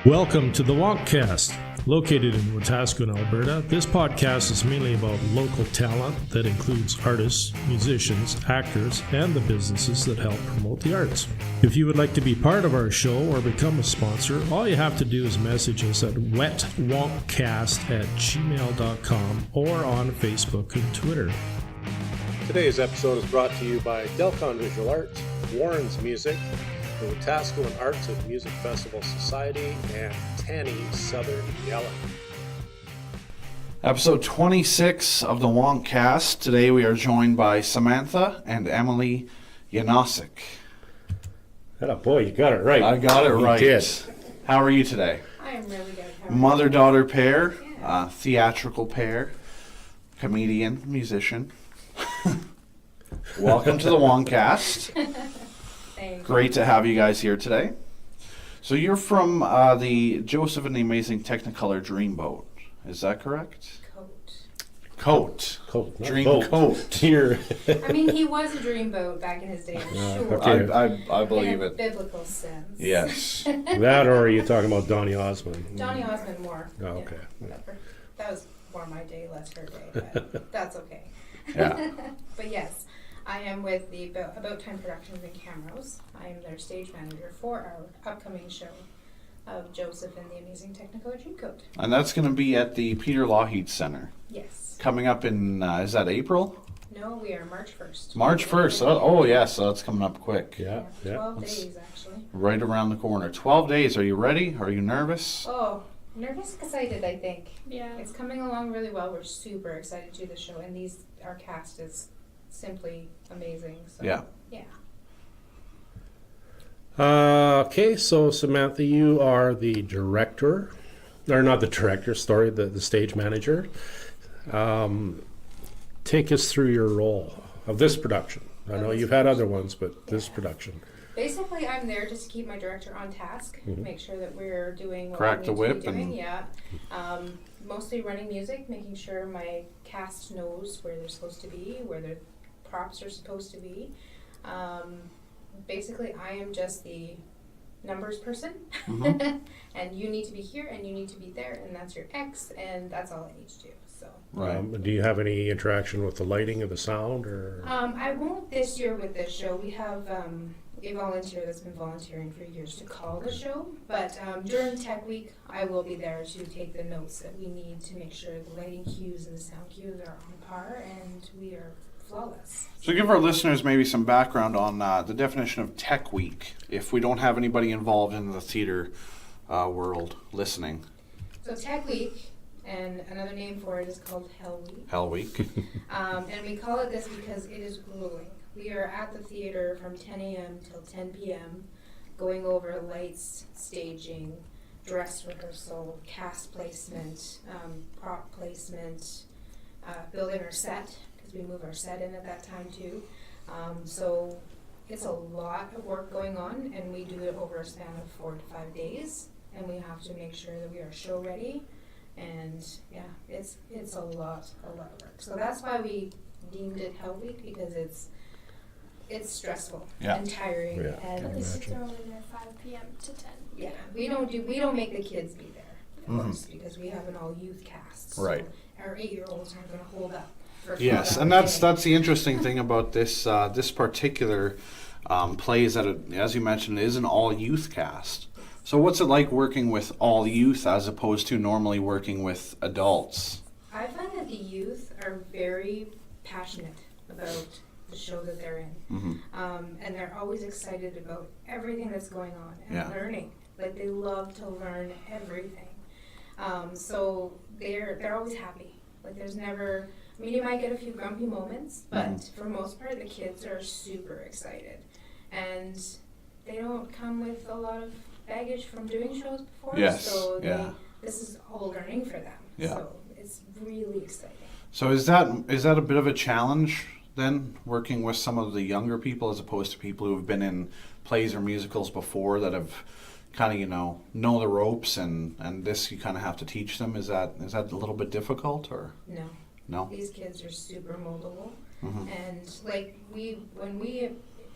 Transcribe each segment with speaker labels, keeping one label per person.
Speaker 1: Welcome to the WonkCast. Located in Wetaskiwin, Alberta, this podcast is mainly about local talent that includes artists, musicians, actors, and the businesses that help promote the arts. If you would like to be part of our show or become a sponsor, all you have to do is message us at wetwonkcast@gmail.com or on Facebook and Twitter.
Speaker 2: Today's episode is brought to you by Delcon Visual Arts, Warren's Music, the Wetaskiwin Arts and Music Festival Society, and Tanny Southern Yellow.
Speaker 3: Episode 26 of the WonkCast. Today we are joined by Samantha and Emily Yanosik.
Speaker 2: Oh boy, you got it right.
Speaker 3: I got it right.
Speaker 2: You did.
Speaker 3: How are you today?
Speaker 4: I am really good.
Speaker 3: Mother-daughter pair,
Speaker 4: Yeah.
Speaker 3: theatrical pair, comedian, musician. Welcome to the WonkCast.
Speaker 4: Thanks.
Speaker 3: Great to have you guys here today. So you're from the Joseph and the Amazing Technicolor Dreamboat. Is that correct?
Speaker 4: Coat.
Speaker 3: Coat.
Speaker 1: Not
Speaker 3: Dreamcoat.
Speaker 1: boat. Here.
Speaker 4: I mean, he was a dreamboat back in his day, I'm sure.
Speaker 1: okay.
Speaker 3: I believe
Speaker 4: In a
Speaker 3: it.
Speaker 4: biblical sense.
Speaker 3: Yes.
Speaker 1: That, or are you talking about Donny Osmond?
Speaker 4: Donny Osmond more.
Speaker 1: Oh, okay.
Speaker 4: Whatever. That was more my day, less her day, but that's okay.
Speaker 3: Yeah.
Speaker 4: But yes, I am with the About Time Productions and Cameras. I am their stage manager for our upcoming show of Joseph and the Amazing Technicolor Dreamcoat.
Speaker 3: And that's going to be at the Peter Lougheed Center.
Speaker 4: Yes.
Speaker 3: Coming up in, is that April?
Speaker 4: No, we are March 1st.
Speaker 3: March 1st. Oh, yeah, so that's coming up quick.
Speaker 1: Yeah, yeah.
Speaker 4: 12 days, actually.
Speaker 3: Right around the corner. 12 days. Are you ready? Are you nervous?
Speaker 4: Oh, nervous, excited, I think.
Speaker 5: Yeah.
Speaker 4: It's coming along really well. We're super excited to do the show, and our cast is simply amazing. So,
Speaker 3: Yeah.
Speaker 4: Yeah.
Speaker 1: Okay, so Samantha, you are the director, or not the director, sorry, the stage manager. Take us through your role of this production. I know you've had other ones, but this production.
Speaker 4: Basically, I'm there just to keep my director on task, make sure that we're doing what
Speaker 3: Crack
Speaker 4: we
Speaker 3: the
Speaker 4: need
Speaker 3: whip
Speaker 4: to be doing.
Speaker 3: and-
Speaker 4: Yeah. Mostly running music, making sure my cast knows where they're supposed to be, where their props are supposed to be. Basically, I am just the numbers person,
Speaker 3: Mhm.
Speaker 4: and you need to be here and you need to be there, and that's your X, and that's all I need to do. So.
Speaker 3: Right.
Speaker 1: Do you have any interaction with the lighting or the sound, or?
Speaker 4: I won't this year with this show. We have a volunteer that's been volunteering for years to call the show, but during Tech Week, I will be there to take the notes that we need to make sure the lighting cues and the sound cues are on par, and we are flawless.
Speaker 3: So give our listeners maybe some background on the definition of Tech Week, if we don't have anybody involved in the theater world listening.
Speaker 4: So Tech Week, and another name for it is called Hell Week.
Speaker 3: Hell Week.
Speaker 4: And we call it this because it is grueling. We are at the theater from 10 a.m. till 10 p.m., going over lights, staging, dress rehearsal, cast placement, prop placement, building our set, because we move our set in at that time too. So it's a lot of work going on, and we do it over a span of 4 to 5 days, and we have to make sure that we are show ready. And yeah, it's a lot of work. So that's why we deemed it Hell Week, because it's stressful and tiring.
Speaker 1: Yeah.
Speaker 4: And
Speaker 5: At least they're only there 5 p.m. to 10.
Speaker 4: yeah, we don't make the kids be there, of
Speaker 3: Mhm.
Speaker 4: course, because we have an all youth cast. So
Speaker 3: Right.
Speaker 4: our 8-year-olds aren't going to hold up. For
Speaker 3: Yes,
Speaker 4: 12
Speaker 3: and
Speaker 4: hours
Speaker 3: that's
Speaker 4: day.
Speaker 3: the interesting thing about this this particular play is that it, as you mentioned, is an all youth cast. So what's it like working with all youth as opposed to normally working with adults?
Speaker 4: I find that the youth are very passionate about the show that they're in.
Speaker 3: Mm-hmm.
Speaker 4: And they're always excited about everything that's going on and
Speaker 3: Yeah.
Speaker 4: learning. Like, they love to learn everything. So they're always happy. Like, there's never, I mean, you might get a few grumpy moments, but for most part, the kids are super excited. And they don't come with a lot of baggage from doing shows before.
Speaker 3: Yes,
Speaker 4: So
Speaker 3: yeah.
Speaker 4: this is all learning for them.
Speaker 3: Yeah.
Speaker 4: So it's really exciting.
Speaker 3: So is that a bit of a challenge then, working with some of the younger people as opposed to people who have been in plays or musicals before that have kind of know the ropes, and this you kind of have to teach them? Is that a little bit difficult, or
Speaker 4: No.
Speaker 3: no?
Speaker 4: These kids are super moldable.
Speaker 3: Mhm.
Speaker 4: And like when we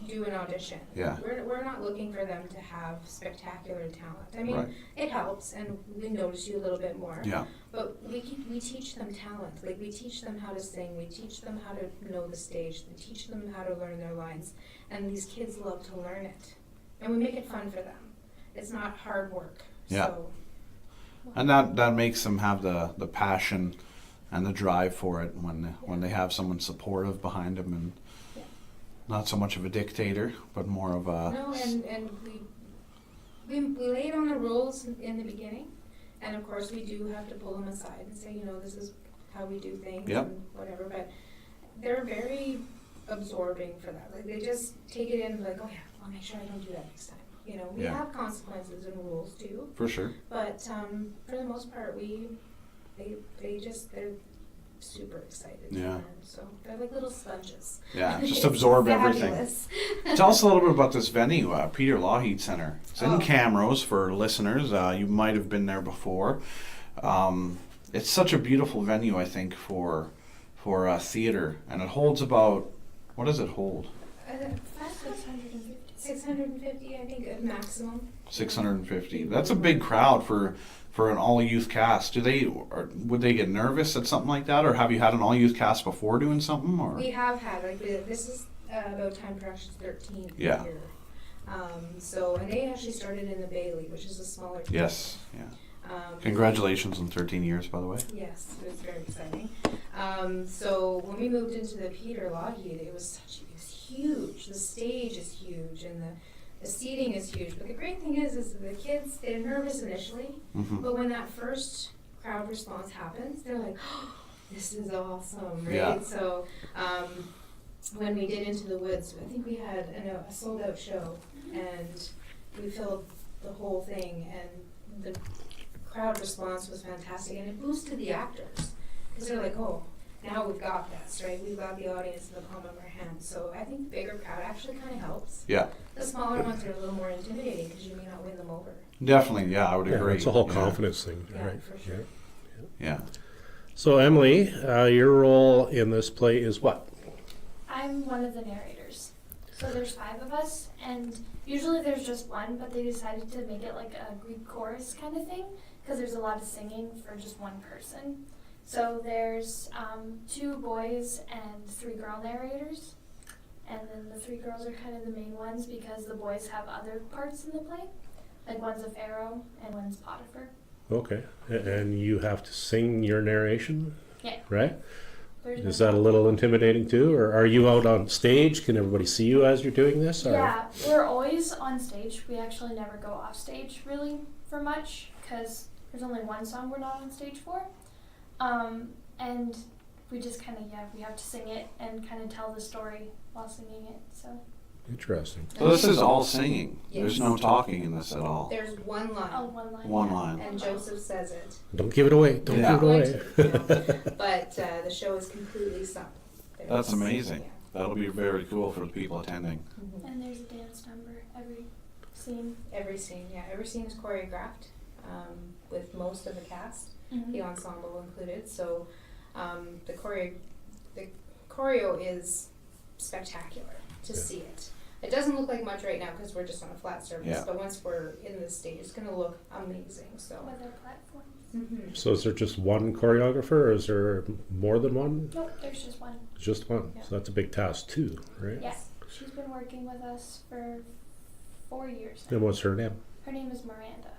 Speaker 4: do an audition.
Speaker 3: Yeah.
Speaker 4: We're not looking for them to have spectacular talent. I mean,
Speaker 3: Right.
Speaker 4: it helps, and we notice you a little bit more.
Speaker 3: Yeah.
Speaker 4: But we teach them talent. Like, we teach them how to sing. We teach them how to know the stage. We teach them how to learn their lines. And these kids love to learn it. And we make it fun for them. It's not hard work.
Speaker 3: Yeah.
Speaker 4: So,
Speaker 3: And that makes them have the passion and the drive for it when they have someone supportive behind them, and not so much of a dictator, but more of a...
Speaker 4: no, and we lay down the rules in the beginning. And of course, we do have to pull them aside and say, this is how we do things and whatever. But they're very absorbing for that. Like, they just take it in, like, oh yeah, I'll make sure I don't do that next time. We have consequences and rules too.
Speaker 3: For sure.
Speaker 4: But for the most part, they're super excited to learn. So they're like little sponges.
Speaker 3: Yeah, just absorb everything. Tell us a little bit about this venue, Peter Lougheed Center. It's in Camrose for listeners. You might have been there before. It's such a beautiful venue, I think, for theater, and it holds about, what does it hold?
Speaker 4: 650, I think, at maximum.
Speaker 3: 650. That's a big crowd for an all-youth cast. Would they get nervous at something like that, or have you had an all-youth cast before doing something? Or
Speaker 4: We have had, this is About Time Productions 13th
Speaker 3: Yeah.
Speaker 4: year. And they actually started in the Bailey, which is a smaller theater.
Speaker 3: Yes, yeah. Congratulations on 13 years, by the way.
Speaker 4: Yes, it was very exciting. So when we moved into the Peter Lougheed, it was huge. The stage is huge, and the seating is huge. But the great thing is the kids, they're nervous initially, but when that first crowd response happens, they're like, oh, this is awesome, right?
Speaker 3: Yeah.
Speaker 4: So when we did Into the Woods, I think we had a sold-out show, and we filled the whole thing, and the crowd response was fantastic, and it boosted the actors, because they're like, oh, now we've got this, right? We've got the audience in the palm of our hands. So I think the bigger crowd actually kind of helps.
Speaker 3: Yeah.
Speaker 4: The smaller ones are a little more intimidating because you may not win them over.
Speaker 3: Definitely, yeah, I would agree.
Speaker 1: It's a whole confidence thing,
Speaker 4: Yeah,
Speaker 1: right?
Speaker 4: for sure.
Speaker 3: Yeah.
Speaker 1: So, Emily, your role in this play is what?
Speaker 5: I'm one of the narrators. So there's 5 of us, and usually there's just one, but they decided to make it like a Greek chorus kind of thing, because there's a lot of singing for just one person. So there's 2 boys and 3 girl narrators, and then the 3 girls are kind of the main ones because the boys have other parts in the play. Like, one's a pharaoh and one's Potiphar.
Speaker 1: Okay. And you have to sing your narration?
Speaker 5: Yeah.
Speaker 1: Right?
Speaker 5: There's
Speaker 1: Is
Speaker 5: no
Speaker 1: that a little intimidating too? Or are you out on stage? Can everybody see you as you're doing this? Or?
Speaker 5: Yeah, we're always on stage. We actually never go off stage really for much because there's only one song we're not on stage for. And we just kind of, we have to sing it and kind of tell the story while singing it, so.
Speaker 1: Interesting.
Speaker 3: So this is all singing.
Speaker 4: Yes.
Speaker 3: There's no talking in this at all.
Speaker 4: There's one line.
Speaker 5: Oh, one line.
Speaker 3: One
Speaker 5: yeah.
Speaker 3: line.
Speaker 4: And Joseph says it.
Speaker 1: Don't give it away. Don't
Speaker 3: Yeah.
Speaker 1: give it away.
Speaker 4: But the show is completely sung.
Speaker 3: That's amazing.
Speaker 4: Yeah.
Speaker 3: That'll be very cool for the people attending.
Speaker 4: Mhm.
Speaker 5: And there's a dance number every scene.
Speaker 4: Every scene is choreographed with most of the cast, the ensemble included. So the choreo is spectacular to see it. It doesn't look like much right now because we're just on a flat surface,
Speaker 3: Yeah.
Speaker 4: but once we're in the stage, it's going to look amazing. So.
Speaker 5: With our platforms.
Speaker 4: Mhm.
Speaker 1: So is there just one choreographer or is there more than one?
Speaker 5: Nope, there's just one.
Speaker 1: Just one.
Speaker 5: Yeah.
Speaker 1: So that's a big task too, right?
Speaker 5: Yeah, she's been working with us for 4 years now.
Speaker 1: And what's her name?
Speaker 5: Her name is Miranda.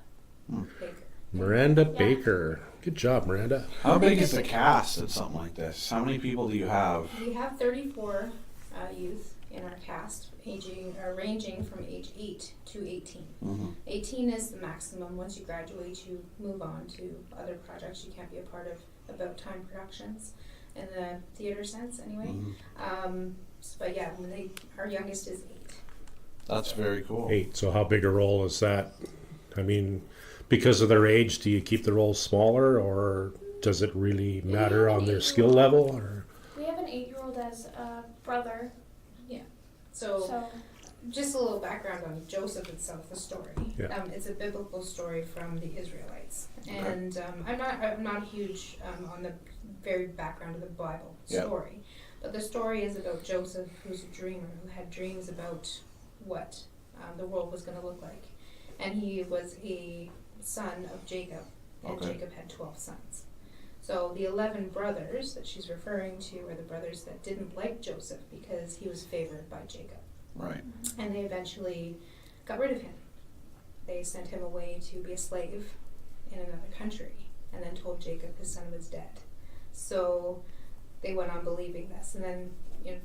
Speaker 4: Baker.
Speaker 1: Miranda
Speaker 5: Yeah.
Speaker 1: Baker. Good job, Miranda.
Speaker 3: How big is the cast at something like this? How many people do you have?
Speaker 4: We have 34 youth in our cast, ranging from age 8 to 18.
Speaker 3: Mm-hmm.
Speaker 4: 18 is the maximum. Once you graduate, you move on to other projects. You can't be a part of About Time Productions in the theater sense, anyway.
Speaker 3: Mm-hmm.
Speaker 4: But yeah, our youngest is 8.
Speaker 3: That's very cool.
Speaker 1: 8. So how big a role is that? I mean, because of their age, do you keep the roles smaller or does it really matter on their skill level? Or?
Speaker 5: We have an 8-year-old as a brother.
Speaker 4: So just a little background on Joseph itself, the story.
Speaker 1: Yeah.
Speaker 4: It's a biblical story from the Israelites, and I'm not huge on the very background of the Bible
Speaker 3: Yeah.
Speaker 4: story, But the story is about Joseph, who's a dreamer, who had dreams about what the world was going to look like. And he was a son of Jacob, and
Speaker 3: Okay.
Speaker 4: Jacob had 12 sons. So the 11 brothers that she's referring to are the brothers that didn't like Joseph because he was favored by Jacob.
Speaker 3: Right.
Speaker 4: And they eventually got rid of him. They sent him away to be a slave in another country, and then told Jacob his son was dead. So they went on believing this, and then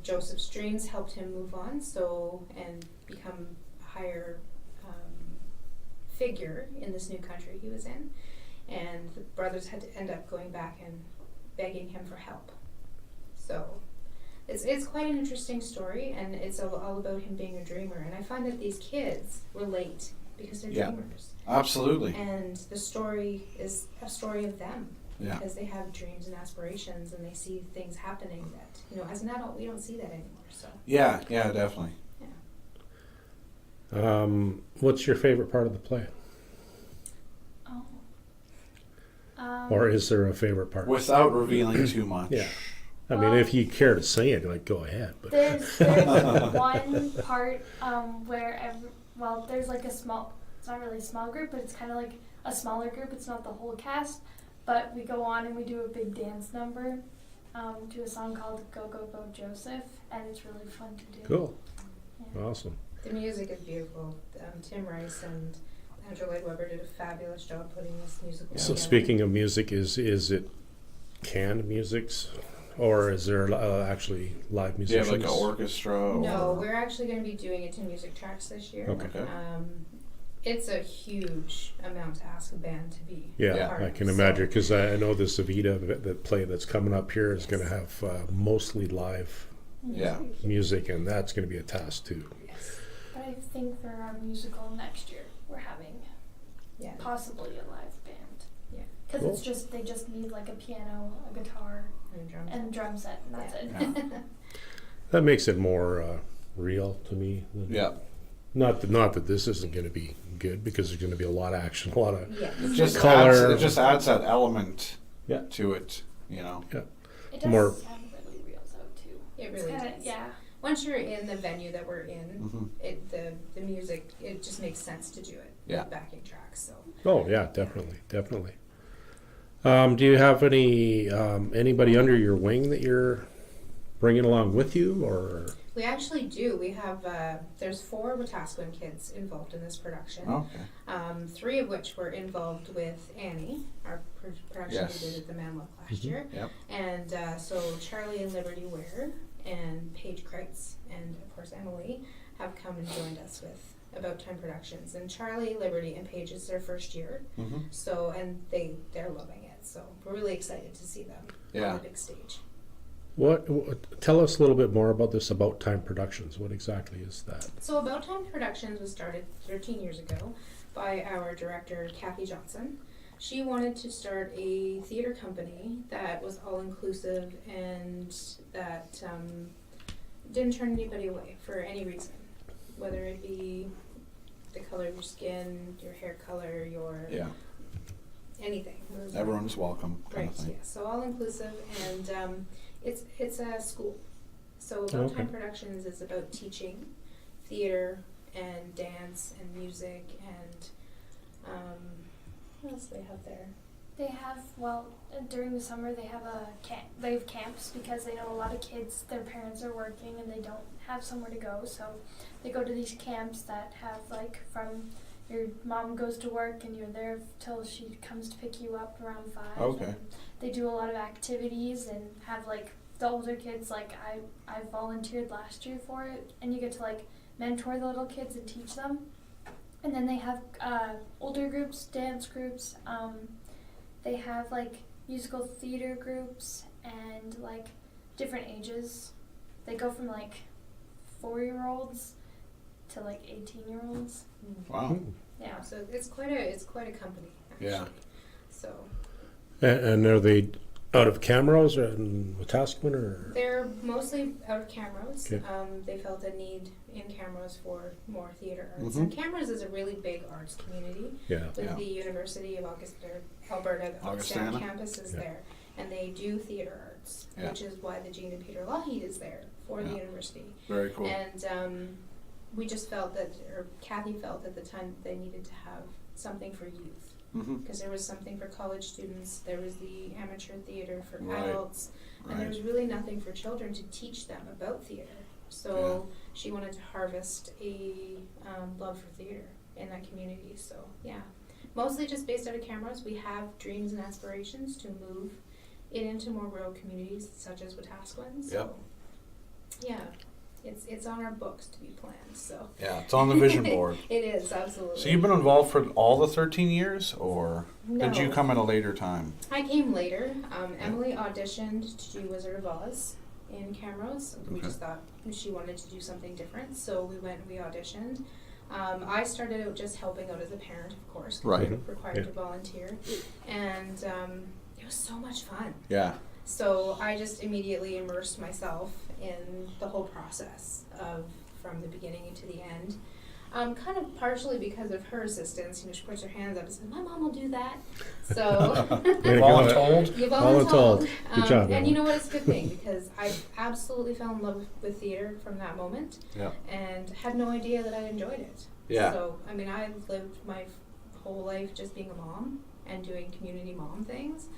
Speaker 4: Joseph's dreams helped him move on, and become a higher figure in this new country he was in. And the brothers had to end up going back and begging him for help. So it's quite an interesting story, and it's all about him being a dreamer. And I find that these kids relate because they're dreamers.
Speaker 3: Absolutely.
Speaker 4: And the story is a story of them.
Speaker 3: Yeah.
Speaker 4: Because they have dreams and aspirations, and they see things happening that, as an adult, we don't see that anymore. So
Speaker 3: Yeah, definitely.
Speaker 1: What's your favorite part of the play? Or is there a favorite part?
Speaker 3: Without revealing too much.
Speaker 1: Yeah. I mean, if you care to say it, go ahead. But
Speaker 5: There's one part where there's like a small, it's not really a small group, but it's kind of like a smaller group. It's not the whole cast, but we go on and we do a big dance number to a song called Go Go Go Joseph, and it's really fun to do.
Speaker 1: Cool.
Speaker 5: Yeah.
Speaker 1: Awesome.
Speaker 4: the music is beautiful. Tim Rice and Andrew Lloyd Webber did a fabulous job putting this musical
Speaker 1: So
Speaker 4: together.
Speaker 1: speaking of music, is it canned musics, or is there actually live
Speaker 3: Do you
Speaker 1: musicians?
Speaker 3: have like an orchestra?
Speaker 4: No,
Speaker 3: or?
Speaker 4: we're actually going to be doing it to music tracks this year.
Speaker 1: Okay.
Speaker 4: It's a huge amount to ask a band to be
Speaker 1: Yeah,
Speaker 4: part
Speaker 1: I
Speaker 4: of,
Speaker 1: can
Speaker 4: so-
Speaker 1: imagine, because I know this Evita, the play that's coming up here, is going to have mostly live
Speaker 3: Yeah.
Speaker 1: music, and that's going to be a task too.
Speaker 4: Yes.
Speaker 5: But I think for our musical next year, we're having
Speaker 4: Yeah.
Speaker 5: possibly a live band.
Speaker 4: Yeah.
Speaker 5: Because
Speaker 1: Cool.
Speaker 5: they just need like a piano, a guitar,
Speaker 4: And drums.
Speaker 5: and a drum set, and that's
Speaker 4: Yeah.
Speaker 5: it.
Speaker 1: That makes it more real to me.
Speaker 3: Yeah.
Speaker 1: Not that this isn't going to be good, because there's going to be a lot of action, a lot of
Speaker 4: Yes.
Speaker 3: It just
Speaker 1: Color.
Speaker 3: adds that element
Speaker 1: Yeah.
Speaker 3: to it, you know.
Speaker 5: It does
Speaker 1: More-
Speaker 5: sound really real though too.
Speaker 4: It
Speaker 5: It's
Speaker 4: really
Speaker 5: kinda,
Speaker 4: does.
Speaker 5: yeah.
Speaker 4: Once you're in the venue that we're in,
Speaker 3: Mhm.
Speaker 4: the music, it just makes sense to do it
Speaker 3: Yeah.
Speaker 4: with backing tracks. So
Speaker 1: Oh yeah, definitely. Do you have anybody under your wing that you're bringing along with you, or?
Speaker 4: we actually do. We have there's 4 Wetaskiwin kids involved in this production.
Speaker 3: Okay.
Speaker 4: 3 of which were involved with Annie, our production
Speaker 3: Yes.
Speaker 4: we did at the Manlock last year.
Speaker 3: Yep.
Speaker 4: And so Charlie and Liberty Ware and Paige Kreitz and of course Emily have come and joined us with About Time Productions. And Charlie, Liberty, and Paige is their first year.
Speaker 3: Mm-hmm.
Speaker 4: So and they're loving it. So we're really excited to see them
Speaker 3: Yeah.
Speaker 4: on the big stage.
Speaker 1: What? Tell us a little bit more about this About Time Productions. What exactly is that?
Speaker 4: So About Time Productions was started 13 years ago by our director, Kathy Johnson. She wanted to start a theater company that was all-inclusive and that didn't turn anybody away for any reason, whether it be the color of your skin, your hair color, your
Speaker 3: Yeah.
Speaker 4: anything.
Speaker 3: Everyone's welcome, kind
Speaker 4: Right,
Speaker 3: of thing.
Speaker 4: yeah. So all-inclusive, and it's a school. So About
Speaker 1: Okay.
Speaker 4: Time Productions is about teaching theater and dance and music and what else do they have there?
Speaker 5: They have, during the summer they have they have camps because they know a lot of kids, their parents are working and they don't have somewhere to go, so they go to these camps that have from your mom goes to work and you're there till she comes to pick you up around 5.
Speaker 3: Okay.
Speaker 5: And they do a lot of activities and have the older kids, I volunteered last year for it, and you get to mentor the little kids and teach them. And then they have older groups, dance groups, they have musical theater groups and different ages. They go from 4-year-olds to 18-year-olds.
Speaker 3: Wow.
Speaker 4: Yeah, so it's quite a company actually.
Speaker 3: Yeah.
Speaker 4: So
Speaker 1: And are they out of cameras or in Wetaskiwin, or?
Speaker 4: they're mostly out of cameras.
Speaker 1: Okay.
Speaker 4: They felt a need in cameras for more theater arts. And cameras is a really big arts community.
Speaker 1: Yeah.
Speaker 4: With
Speaker 3: Yeah.
Speaker 4: the University of Alberta, the
Speaker 3: Augustana.
Speaker 4: campus is
Speaker 1: Yeah.
Speaker 4: there, and they do theater arts. arts,
Speaker 3: Yeah.
Speaker 4: which is why the Jean and Peter Lougheed is there for the
Speaker 3: Yeah.
Speaker 4: university.
Speaker 3: Very cool.
Speaker 4: And we just felt that, or Kathy felt at the time, that they needed to have something for youth.
Speaker 3: Mm-hmm.
Speaker 4: Because there was something for college students, there was the amateur theater for
Speaker 3: Right.
Speaker 4: adults, and there was really nothing for children to teach them about theater. So she wanted to harvest a love for theater in that community. So yeah, mostly just based out of cameras. We have dreams and aspirations to move it into more rural communities such as Wetaskiwin. So
Speaker 3: Yep.
Speaker 4: yeah, it's on our books to be planned. So
Speaker 3: Yeah, it's on the vision board.
Speaker 4: it is, absolutely.
Speaker 3: So you've been involved for all the 13 years, or did you
Speaker 4: No.
Speaker 3: come at a later time?
Speaker 4: I came later. Emily auditioned to do Wizard of Oz in Camrose. We
Speaker 3: Okay.
Speaker 4: just thought she wanted to do something different, so we went and we auditioned. I started out just helping out as a parent, of course, 'cause
Speaker 3: Right.
Speaker 4: we were required
Speaker 1: Yeah.
Speaker 4: to volunteer, and it was so much fun.
Speaker 3: Yeah.
Speaker 4: So I just immediately immersed myself in the whole process from the beginning to the end. Kind of partially because of her assistance. You know, she puts her hands up and says, "My mom will do that." So
Speaker 1: Way to go.
Speaker 3: Voluntold?
Speaker 4: you've
Speaker 1: Voluntold. Good job,
Speaker 4: and
Speaker 1: Emma.
Speaker 4: you know what? It's a good thing because I absolutely fell in love with theater from that moment,
Speaker 3: Yeah.
Speaker 4: and had no idea that I enjoyed it.
Speaker 3: Yeah.
Speaker 4: So I mean, I lived my whole life just being a mom and doing community mom things,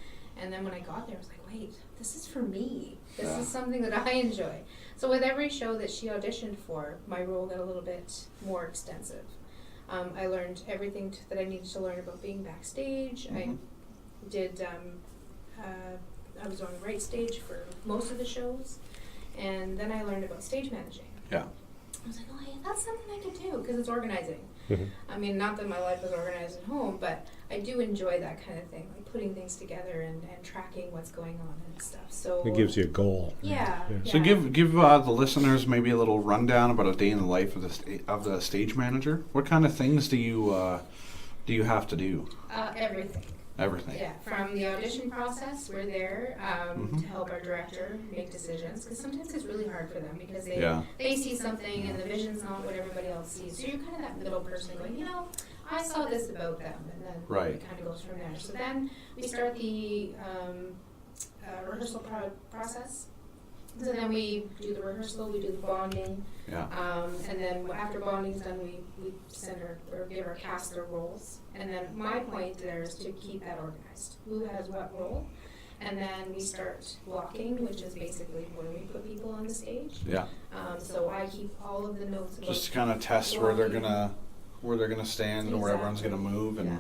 Speaker 4: and then when I got there, I was like, wait, this is for me. This
Speaker 3: Yeah.
Speaker 4: is something that I enjoy. So with every show that she auditioned for, my role got a little bit more extensive. I learned everything that I needed to learn about being backstage.
Speaker 3: Mhm.
Speaker 4: I did. I was on the right stage for most of the shows, and then I learned about stage managing.
Speaker 3: Yeah.
Speaker 4: I was like, oh, hey, that's something I could do because it's organizing.
Speaker 1: Mhm.
Speaker 4: I mean, not that my life is organized at home, but I do enjoy that kind of thing, like putting things together and tracking what's going on and stuff. So
Speaker 1: It gives you a goal.
Speaker 4: Yeah.
Speaker 3: So give the listeners maybe a little rundown about a day in the life of the stage manager. What kind of things do you have to do?
Speaker 4: Everything.
Speaker 3: Everything.
Speaker 4: Yeah, from the audition process, we're there
Speaker 3: Mhm.
Speaker 4: to help our director make decisions, because sometimes it's really hard for them because they
Speaker 3: Yeah.
Speaker 4: see something and the vision's not what everybody else sees. So you're kind of that middle person going, you know, I saw this about them, and then
Speaker 3: Right.
Speaker 4: it kind of goes from there. So then we start the rehearsal process. So then we do the rehearsal, we do the bonding,
Speaker 3: Yeah.
Speaker 4: and then after bonding's done, we send or give our cast their roles. And then my point there is to keep that organized. Who has what role? And then we start blocking, which is basically where we put people on the stage.
Speaker 3: Yeah.
Speaker 4: So I keep all of the notes about
Speaker 3: Just to kind of test where they're
Speaker 4: blocking.
Speaker 3: gonna stand and where everyone's gonna move and.
Speaker 4: Yeah.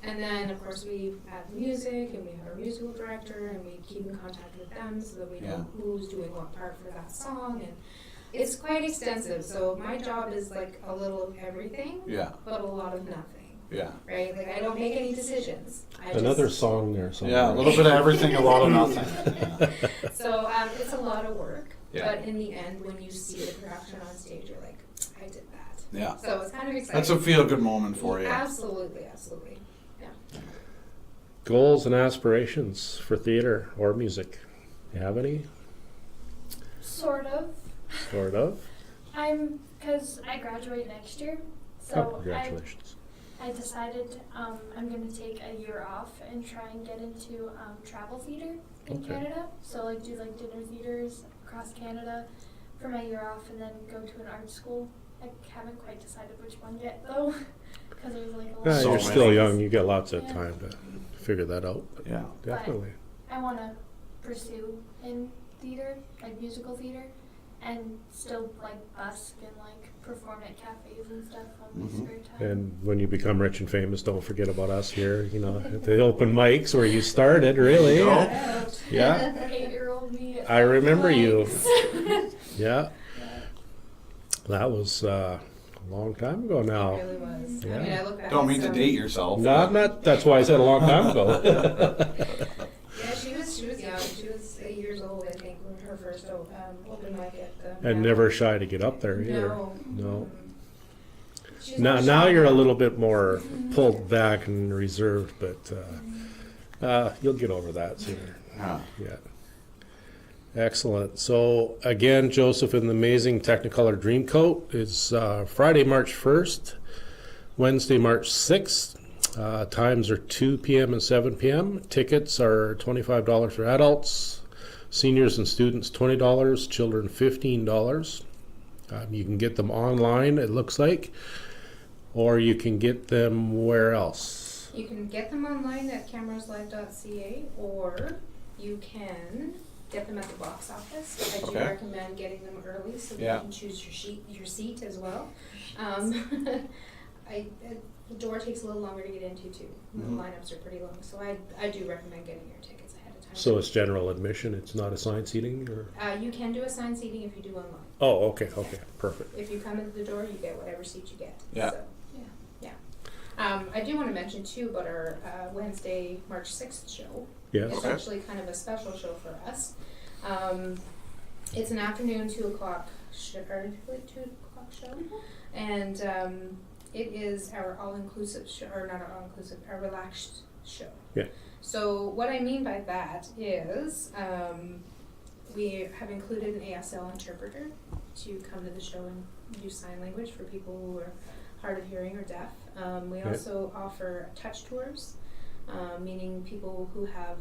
Speaker 4: And then, of course, we add the music, and we have our musical director, and we keep in contact with them so that we know who's doing what part for that song. And it's quite extensive. So my job is like a little of everything,
Speaker 3: Yeah.
Speaker 4: but a lot of nothing,
Speaker 3: Yeah.
Speaker 4: right? Like I don't make any decisions.
Speaker 1: Another song there somewhere.
Speaker 3: Yeah. A little bit of everything, a lot of nothing.
Speaker 4: So it's a lot of work,
Speaker 3: Yeah.
Speaker 4: but in the end, when you see the production on stage, you're like, I did that.
Speaker 3: Yeah.
Speaker 4: So it's kind of exciting.
Speaker 3: That's a feel-good moment for you.
Speaker 4: Absolutely, absolutely. Yeah.
Speaker 1: Goals and aspirations for theater or music. You have any?
Speaker 5: Sort of.
Speaker 1: Sort of.
Speaker 5: Because I graduate next year,
Speaker 1: Oh,
Speaker 5: so
Speaker 1: congratulations.
Speaker 5: I decided I'm going to take a year off and try and get into travel theater in
Speaker 1: Okay.
Speaker 5: Canada. So do dinner theaters across Canada for my year off, and then go to an art school. I haven't quite decided which one yet though, because there's like a lot.
Speaker 1: Yeah,
Speaker 3: So
Speaker 1: you're
Speaker 3: many.
Speaker 1: still young. You got lots of
Speaker 5: Yeah.
Speaker 1: time to figure that out. But
Speaker 3: Yeah.
Speaker 1: definitely.
Speaker 5: I want to pursue in theater, like musical theater, and still busk and perform at cafes and stuff on my
Speaker 3: Mhm.
Speaker 5: spare time.
Speaker 1: And when you become rich and famous, don't forget about us here. You know, at the open mics where you started. Really.
Speaker 3: There you
Speaker 1: Yeah.
Speaker 5: 8-year-old me.
Speaker 1: I remember you.
Speaker 5: Likes.
Speaker 1: Yeah. That was a long time ago now.
Speaker 4: It really was.
Speaker 1: Yeah.
Speaker 4: I mean, I look back
Speaker 3: Don't
Speaker 4: at
Speaker 3: mean to
Speaker 4: some-
Speaker 3: date yourself.
Speaker 1: Not. That's why I said a long time ago.
Speaker 4: Yeah, she was young. She was 8 years old, I think, when her first open mic at the.
Speaker 1: And never shy to get up there either.
Speaker 4: No.
Speaker 1: No.
Speaker 4: She's
Speaker 1: Now,
Speaker 4: not
Speaker 1: now
Speaker 4: shy
Speaker 1: you're a
Speaker 4: now.
Speaker 1: little bit more pulled back and reserved, but you'll get over that sooner.
Speaker 3: Yeah.
Speaker 1: Yeah. Excellent. So again, Joseph and the amazing Technicolor Dreamcoat is Friday, March 1st, Wednesday, March 6th. Times are 2 p.m. and 7 p.m. Tickets are $25 for adults, Seniors and students $20, children $15. You can get them online, it looks like, or you can get them where else?
Speaker 4: You can get them online at cameraslive.ca, or you can get them at the box office. I do
Speaker 3: Okay.
Speaker 4: recommend getting them early so that
Speaker 3: Yeah.
Speaker 4: you can choose your seat as well. The door takes a little longer to get into too. The
Speaker 3: Mhm.
Speaker 4: lineups are pretty long, so I do recommend getting your tickets ahead of time.
Speaker 1: So it's general admission, it's not assigned seating, or?
Speaker 4: You can do assigned seating if you do online.
Speaker 1: Oh, okay, perfect.
Speaker 4: If you come into the door, you get whatever seat you get.
Speaker 3: Yeah.
Speaker 4: So, I do want to mention too about our Wednesday, March 6th show.
Speaker 1: Yes.
Speaker 4: It's
Speaker 3: Okay.
Speaker 4: actually kind of a special show for us. It's an afternoon 2:00 show, and it is our all-inclusive show, or not our all-inclusive, our relaxed show.
Speaker 1: Yeah.
Speaker 4: So what I mean by that is we have included an ASL interpreter to come to the show and do sign language for people who are hard of hearing or deaf. We
Speaker 1: Yeah.
Speaker 4: also offer touch tours, meaning people who have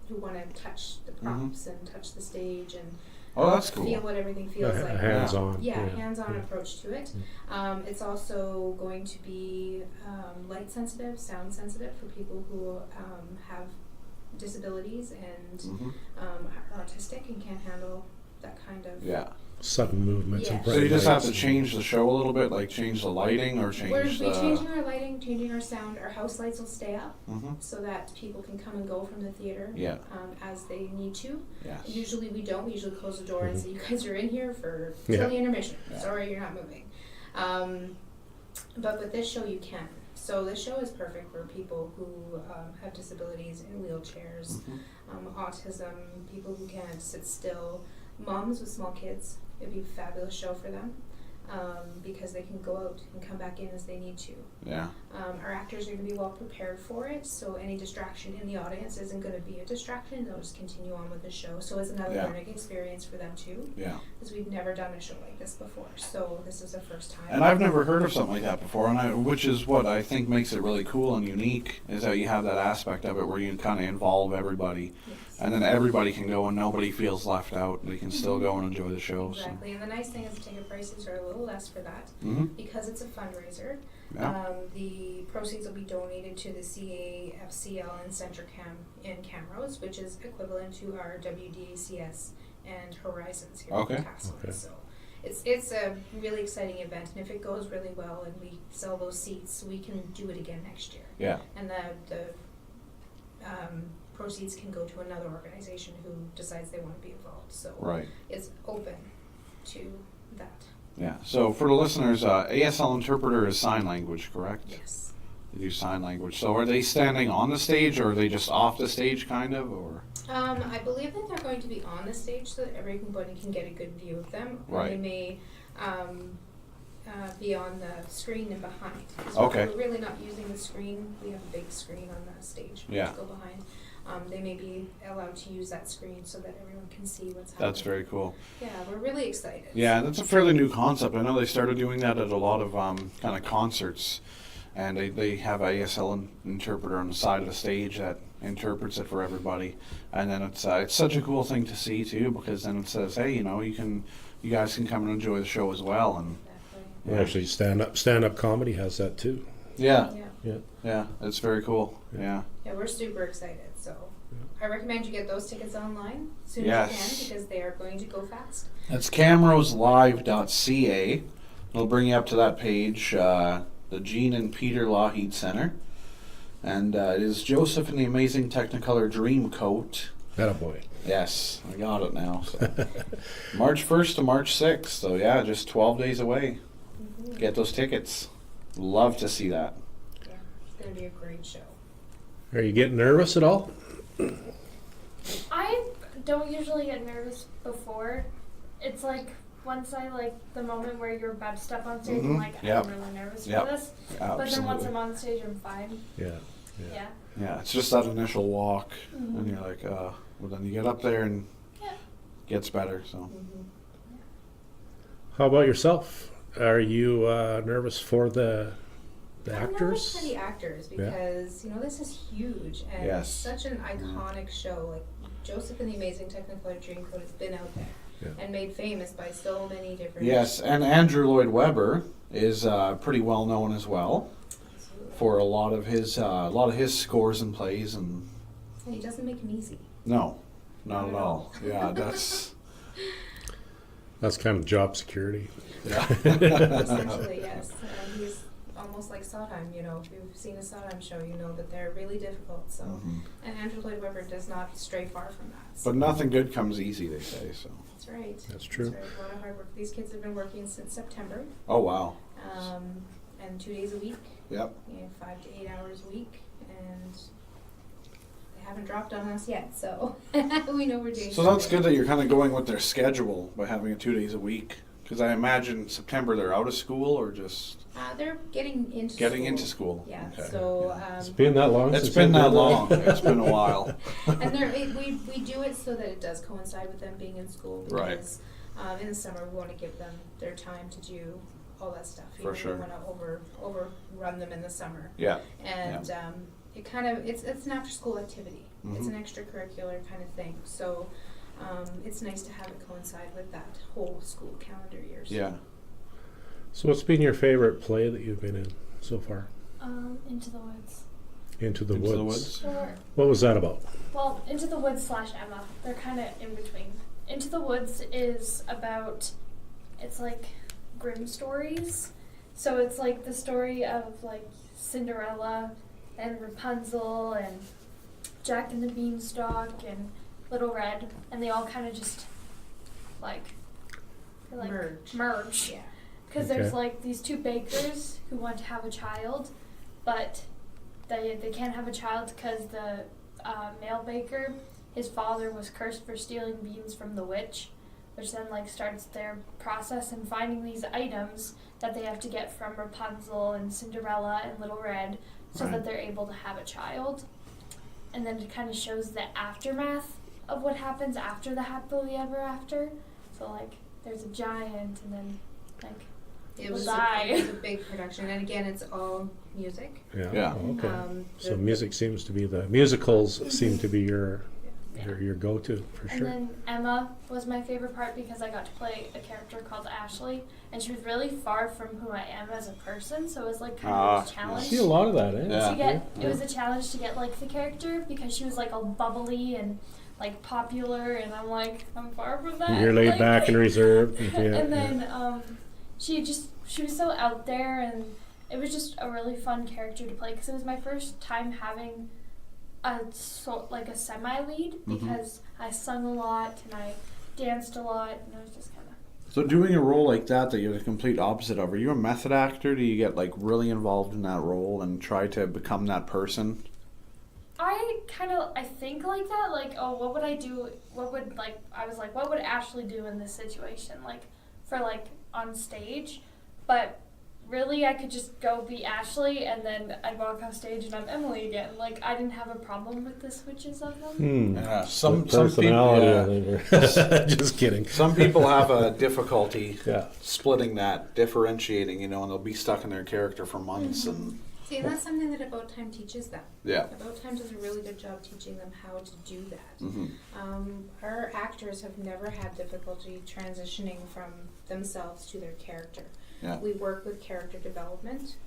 Speaker 4: who want to touch the props and touch the stage and
Speaker 3: Oh, that's cool.
Speaker 4: feel what everything feels
Speaker 1: A
Speaker 4: like.
Speaker 1: hands-on.
Speaker 4: Yeah, hands-on
Speaker 1: yeah.
Speaker 4: approach to it. It's also going to be light sensitive, sound sensitive for people who have disabilities and
Speaker 3: Mhm.
Speaker 4: are autistic and can't handle that kind of.
Speaker 3: Yeah.
Speaker 1: Sudden movements and
Speaker 4: Yeah.
Speaker 3: So
Speaker 1: bright
Speaker 3: you just have
Speaker 1: lights.
Speaker 3: to change the show a little bit, like change the lighting or
Speaker 4: We're
Speaker 3: change the.
Speaker 4: changing our lighting, changing our sound. Our house lights will stay up
Speaker 3: Mhm.
Speaker 4: so that people can come and go from the theater
Speaker 3: Yeah.
Speaker 4: as they need to.
Speaker 3: Yes.
Speaker 4: Usually we don't. We usually close the door and say, you guys are in here for
Speaker 1: Yeah.
Speaker 4: till the intermission.
Speaker 3: Yeah.
Speaker 4: Sorry, you're not moving. But with this show, you can. So this show is perfect for people who have disabilities in wheelchairs,
Speaker 3: Mhm.
Speaker 4: autism, people who can't sit still, moms with small kids. It'd be a fabulous show for them because they can go out and come back in as they need to.
Speaker 3: Yeah.
Speaker 4: Our actors are going to be well prepared for it, so any distraction in the audience isn't going to be a distraction. They'll just continue on with the show. So it's another
Speaker 3: Yeah.
Speaker 4: learning experience for them too,
Speaker 3: Yeah.
Speaker 4: because we've never done a show like this before. So this is the first time.
Speaker 3: And I've never heard of something like that before, which is what I think makes it really cool and unique, is that you have that aspect of it where you kind of involve everybody,
Speaker 4: Yes.
Speaker 3: and then everybody can go and nobody feels left out. They can still go and enjoy the show.
Speaker 4: Exactly, and the nice thing is the ticket prices are a little less for that
Speaker 3: So. Mm-hmm.
Speaker 4: because it's a fundraiser.
Speaker 3: Yeah.
Speaker 4: The proceeds will be donated to the CAFCL and CentraCam in Camrose, which is equivalent to our WDACS and Horizons here
Speaker 3: Okay.
Speaker 4: in Wetaskiwin.
Speaker 1: Okay.
Speaker 4: So it's a really exciting event, and if it goes really well and we sell those seats, we can do it again next year.
Speaker 3: Yeah.
Speaker 4: And the proceeds can go to another organization who decides they want to be involved. So
Speaker 3: Right.
Speaker 4: it's open to that.
Speaker 3: Yeah. So for the listeners, ASL interpreter is sign language, correct?
Speaker 4: Yes.
Speaker 3: They do sign language. So are they standing on the stage, or are they just off the stage, kind of, or?
Speaker 4: I believe that they're going to be on the stage so that everybody can get a good view of them. Or
Speaker 3: Right.
Speaker 4: they may be on the screen and behind. 'Cause
Speaker 3: Okay.
Speaker 4: We're really not using the screen. We have a big screen on the stage.
Speaker 3: Yeah.
Speaker 4: To go behind. They may be allowed to use that screen so that everyone can see what's happening.
Speaker 3: That's very cool.
Speaker 4: Yeah, we're really excited.
Speaker 3: Yeah, that's a fairly new concept. I know they started doing that at a lot of kind of concerts, and they have a ASL interpreter on the side of the stage that interprets it for everybody. And then it's such a cool thing to see too, because then it says, hey, you guys can come and enjoy the show as well. And
Speaker 4: Exactly.
Speaker 3: yeah.
Speaker 1: Actually, stand-up comedy has that too.
Speaker 3: yeah,
Speaker 4: Yeah.
Speaker 3: yeah, it's very cool. Yeah,
Speaker 4: Yeah, we're super excited. So I recommend you get those tickets online as soon as
Speaker 3: Yes.
Speaker 4: you can because they are going to go fast.
Speaker 3: that's camroslive.ca. It'll bring you up to that page, the Jean and Peter Lougheed Center. And it is Joseph and the Amazing Technicolor Dreamcoat.
Speaker 1: Attaboy.
Speaker 3: Yes, I got it now. So. March 1st to March 6th. So, yeah, just 12 days away.
Speaker 4: Mm-hmm.
Speaker 3: Get those tickets. Love to see that.
Speaker 4: Yeah, it's going to be a great show.
Speaker 1: Are you getting nervous at all?
Speaker 5: I don't usually get nervous before. It's like once I the moment where you're about to step on stage, I'm like,
Speaker 3: Yep.
Speaker 5: I'm really nervous
Speaker 3: Yep.
Speaker 5: for this.
Speaker 3: Absolutely.
Speaker 5: But then once I'm on stage, I'm fine.
Speaker 1: Yeah.
Speaker 5: Yeah.
Speaker 3: Yeah, it's just that initial walk.
Speaker 5: Mhm.
Speaker 3: And you're like, well, then you get up there and
Speaker 5: Yeah.
Speaker 3: it gets better. So.
Speaker 4: Mm-hmm.
Speaker 1: How about yourself? Are you nervous for the The
Speaker 4: I'm
Speaker 1: actors?
Speaker 4: not the actors because this is huge and
Speaker 3: Yes.
Speaker 4: such an iconic show. Like Joseph and the Amazing Technicolor Dreamcoat has been out there and made famous by so many different.
Speaker 3: Yes, and Andrew Lloyd Webber is pretty well known as well for a lot of his scores and plays, and
Speaker 4: he doesn't make them easy.
Speaker 3: no, not at all. Yeah,
Speaker 1: That's kind of job security.
Speaker 3: yeah.
Speaker 4: Essentially, yes. He's almost like Sondheim, If you've seen a Sondheim show, you know that they're really difficult. So, and Andrew Lloyd Webber does not stray far from that. So.
Speaker 3: But nothing good comes easy, they say. So.
Speaker 4: That's right.
Speaker 1: That's true.
Speaker 4: That's right. A lot of hard work. These kids have been working since September.
Speaker 3: Oh wow.
Speaker 4: And 2 days a week.
Speaker 3: Yep.
Speaker 4: 5 to 8 hours a week, and they haven't dropped on us yet. So we know we're doing.
Speaker 3: So that's good that you're kind of going with their schedule by having it 2 days a week. Because I imagine September they're out of school or just
Speaker 4: they're getting into
Speaker 3: into school.
Speaker 4: Yeah.
Speaker 3: Okay.
Speaker 4: So
Speaker 1: It's been that long.
Speaker 3: It's
Speaker 1: since
Speaker 3: been
Speaker 1: I've
Speaker 3: that
Speaker 1: done
Speaker 3: long. It's been a while.
Speaker 4: and we do it so that it does coincide with them being in school because in the summer we want to give them their time to do all that stuff.
Speaker 3: For sure.
Speaker 4: We want to overrun them in the summer.
Speaker 3: Yeah.
Speaker 4: And it kind of it's an after school activity. It's an extracurricular kind of thing. So it's nice to have it coincide with that whole school calendar year.
Speaker 3: Yeah.
Speaker 1: So what's been your favorite play that you've been in so far?
Speaker 5: Into the Woods.
Speaker 1: Into the Woods.
Speaker 5: Or,
Speaker 1: What was that about?
Speaker 5: well, Into the Woods / Emma. They're kind of in between. Into the Woods is about, it's like Grimm stories. So it's like the story of like Cinderella and Rapunzel and Jack and the Beanstalk and Little Red, and they all kind of just like merge.
Speaker 4: Yeah.
Speaker 5: Because there's like these two bakers who want to have a child, but they can't have a child because the male baker, his father was cursed for stealing beans from the witch, which then like starts their process in finding these items that they have to get from Rapunzel and Cinderella and Little Red so that they're able to have a child. And then it kind of shows the aftermath of what happens after the happily ever after. So like there's a giant and then like
Speaker 4: It was
Speaker 5: die.
Speaker 4: It was a big production, and again, it's all music.
Speaker 3: Yeah.
Speaker 1: Oh, okay. So
Speaker 4: the-
Speaker 1: music seems to be musicals seem to be your go-to for
Speaker 5: And
Speaker 1: sure.
Speaker 5: then Emma was my favorite part because I got to play a character called Ashley, and she was really far from who I am as a person, so it was like kind of a
Speaker 1: I
Speaker 5: challenge
Speaker 1: see a lot of that, eh?
Speaker 3: Yeah.
Speaker 5: to get. It was a challenge to get like the character because she was like all bubbly and like popular, and I'm far from that.
Speaker 1: You're laid
Speaker 5: like,
Speaker 1: back and reserved.
Speaker 5: and then she was so out there, and it was just a really fun character to play because it was my first time having a semi-lead because I sung a lot and I danced a lot, and it was just kind of.
Speaker 3: So doing a role like that you're the complete opposite of, are you a method actor? Do you get like really involved in that role and try to become that person?
Speaker 5: I think like that, like, oh, what would I do, what would Ashley do in this situation, like, for, like, on stage, but really I could just go be Ashley, and then I'd walk off stage and I'm Emily again, like, I didn't have a problem with the switches of them.
Speaker 3: Yeah,
Speaker 1: Some
Speaker 3: some
Speaker 1: personality,
Speaker 3: people,
Speaker 1: I think. Just kidding.
Speaker 3: some people have a difficulty
Speaker 1: Yeah.
Speaker 3: splitting that, differentiating, and they'll be stuck in their character for months. And
Speaker 4: See, and that's something that About Time teaches them.
Speaker 3: yeah.
Speaker 4: About Time does a really good job teaching them how to do that.
Speaker 3: Mm-hmm.
Speaker 4: Our actors have never had difficulty transitioning from themselves to their character.
Speaker 3: Yeah.
Speaker 4: We work with character development.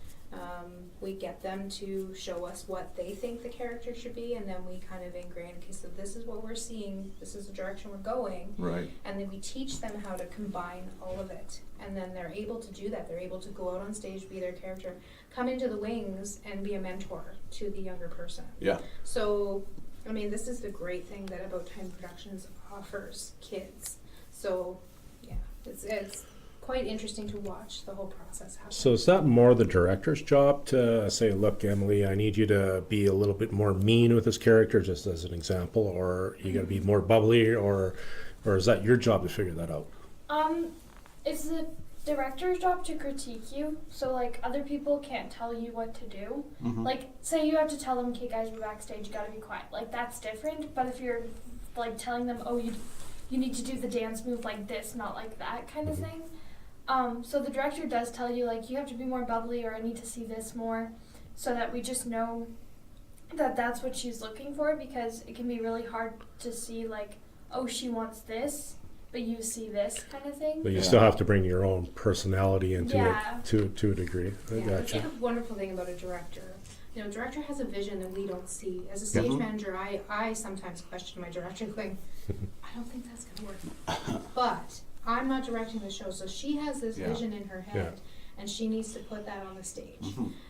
Speaker 4: We get them to show us what they think the character should be, and then we kind of ingrain, okay, so this is what we're seeing, this is the direction we're going,
Speaker 3: Right.
Speaker 4: and then we teach them how to combine all of it. And then they're able to do that. They're able to go out on stage, be their character, come into the wings, and be a mentor to the younger person.
Speaker 3: Yeah.
Speaker 4: So, I mean, this is the great thing that About Time Productions offers kids. So, yeah, it's quite interesting to watch the whole process happen.
Speaker 1: So is that more the director's job to say, look, Emily, I need you to be a little bit more mean with this character, just as an example, or you got to be more bubbly, or is that your job to figure that out?
Speaker 5: It's the director's job to critique you, so like other people can't tell you what to do.
Speaker 3: Mm-hmm.
Speaker 5: Like, say you have to tell them, okay guys, we're backstage, you gotta be quiet. Like, that's different, but if you're like telling them, oh, you need to do the dance move like this, not like that kind of thing, So the director does tell you, like, you have to be more bubbly, or I need to see this more, so that we just know that that's what she's looking for, because it can be really hard to see, like, oh, she wants this, but you see this kind of thing.
Speaker 1: But you still have to bring your own personality into it to a degree. I
Speaker 4: Yeah,
Speaker 1: gotcha.
Speaker 4: that's the wonderful thing about a director. You know, director has a vision that we don't see. As a stage manager, I sometimes question my director, going, I don't think that's going to work. But I'm not directing the show, so she has this vision in her head, and she needs to put that on the stage.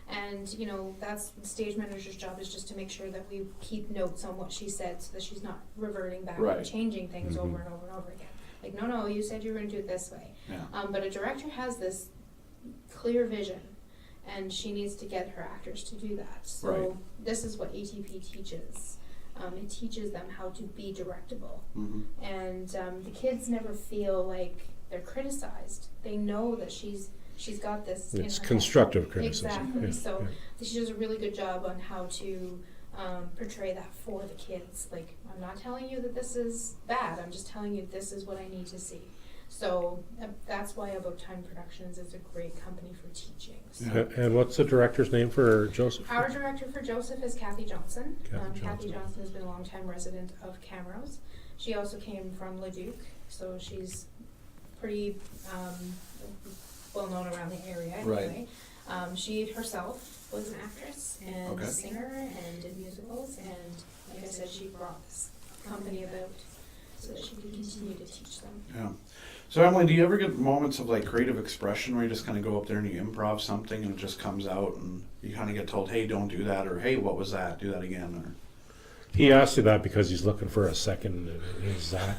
Speaker 4: And, you know, that's the stage manager's job, is just to make sure that we keep notes on what she said, so that she's not reverting back and changing things over and over and over again. Like, no, you said you were going to do it this way. But a director has this clear vision, and she needs to get her actors to do that. So this is what ATP teaches. It teaches them how to be directable. And the kids never feel like they're criticized. They know that she's got this
Speaker 1: It's
Speaker 4: in her
Speaker 1: constructive
Speaker 4: head.
Speaker 1: criticism.
Speaker 4: Exactly. So she does a really good job on how to portray that for the kids. Like, I'm not telling you that this is bad. I'm just telling you this is what I need to see. So that's why About Time Productions is a great company for teaching. So
Speaker 1: And what's the director's name for Joseph?
Speaker 4: our director for Joseph is Kathy Johnson.
Speaker 1: Kathy
Speaker 4: Kathy
Speaker 1: Johnson.
Speaker 4: Johnson has been a long-time resident of Camrose. She also came from Leduc, so she's pretty well known around the area anyway. She herself was an actress and a singer and did musicals, and like I said, she brought this company about so that she could continue to teach them.
Speaker 3: Yeah. So Emily, do you ever get moments of like creative expression where you just kind of go up there and you improv something and it just comes out and you kind of get told, hey, don't do that, or hey, what was that? Do that again, or...
Speaker 1: He asked you that because he's looking for a second. Is that?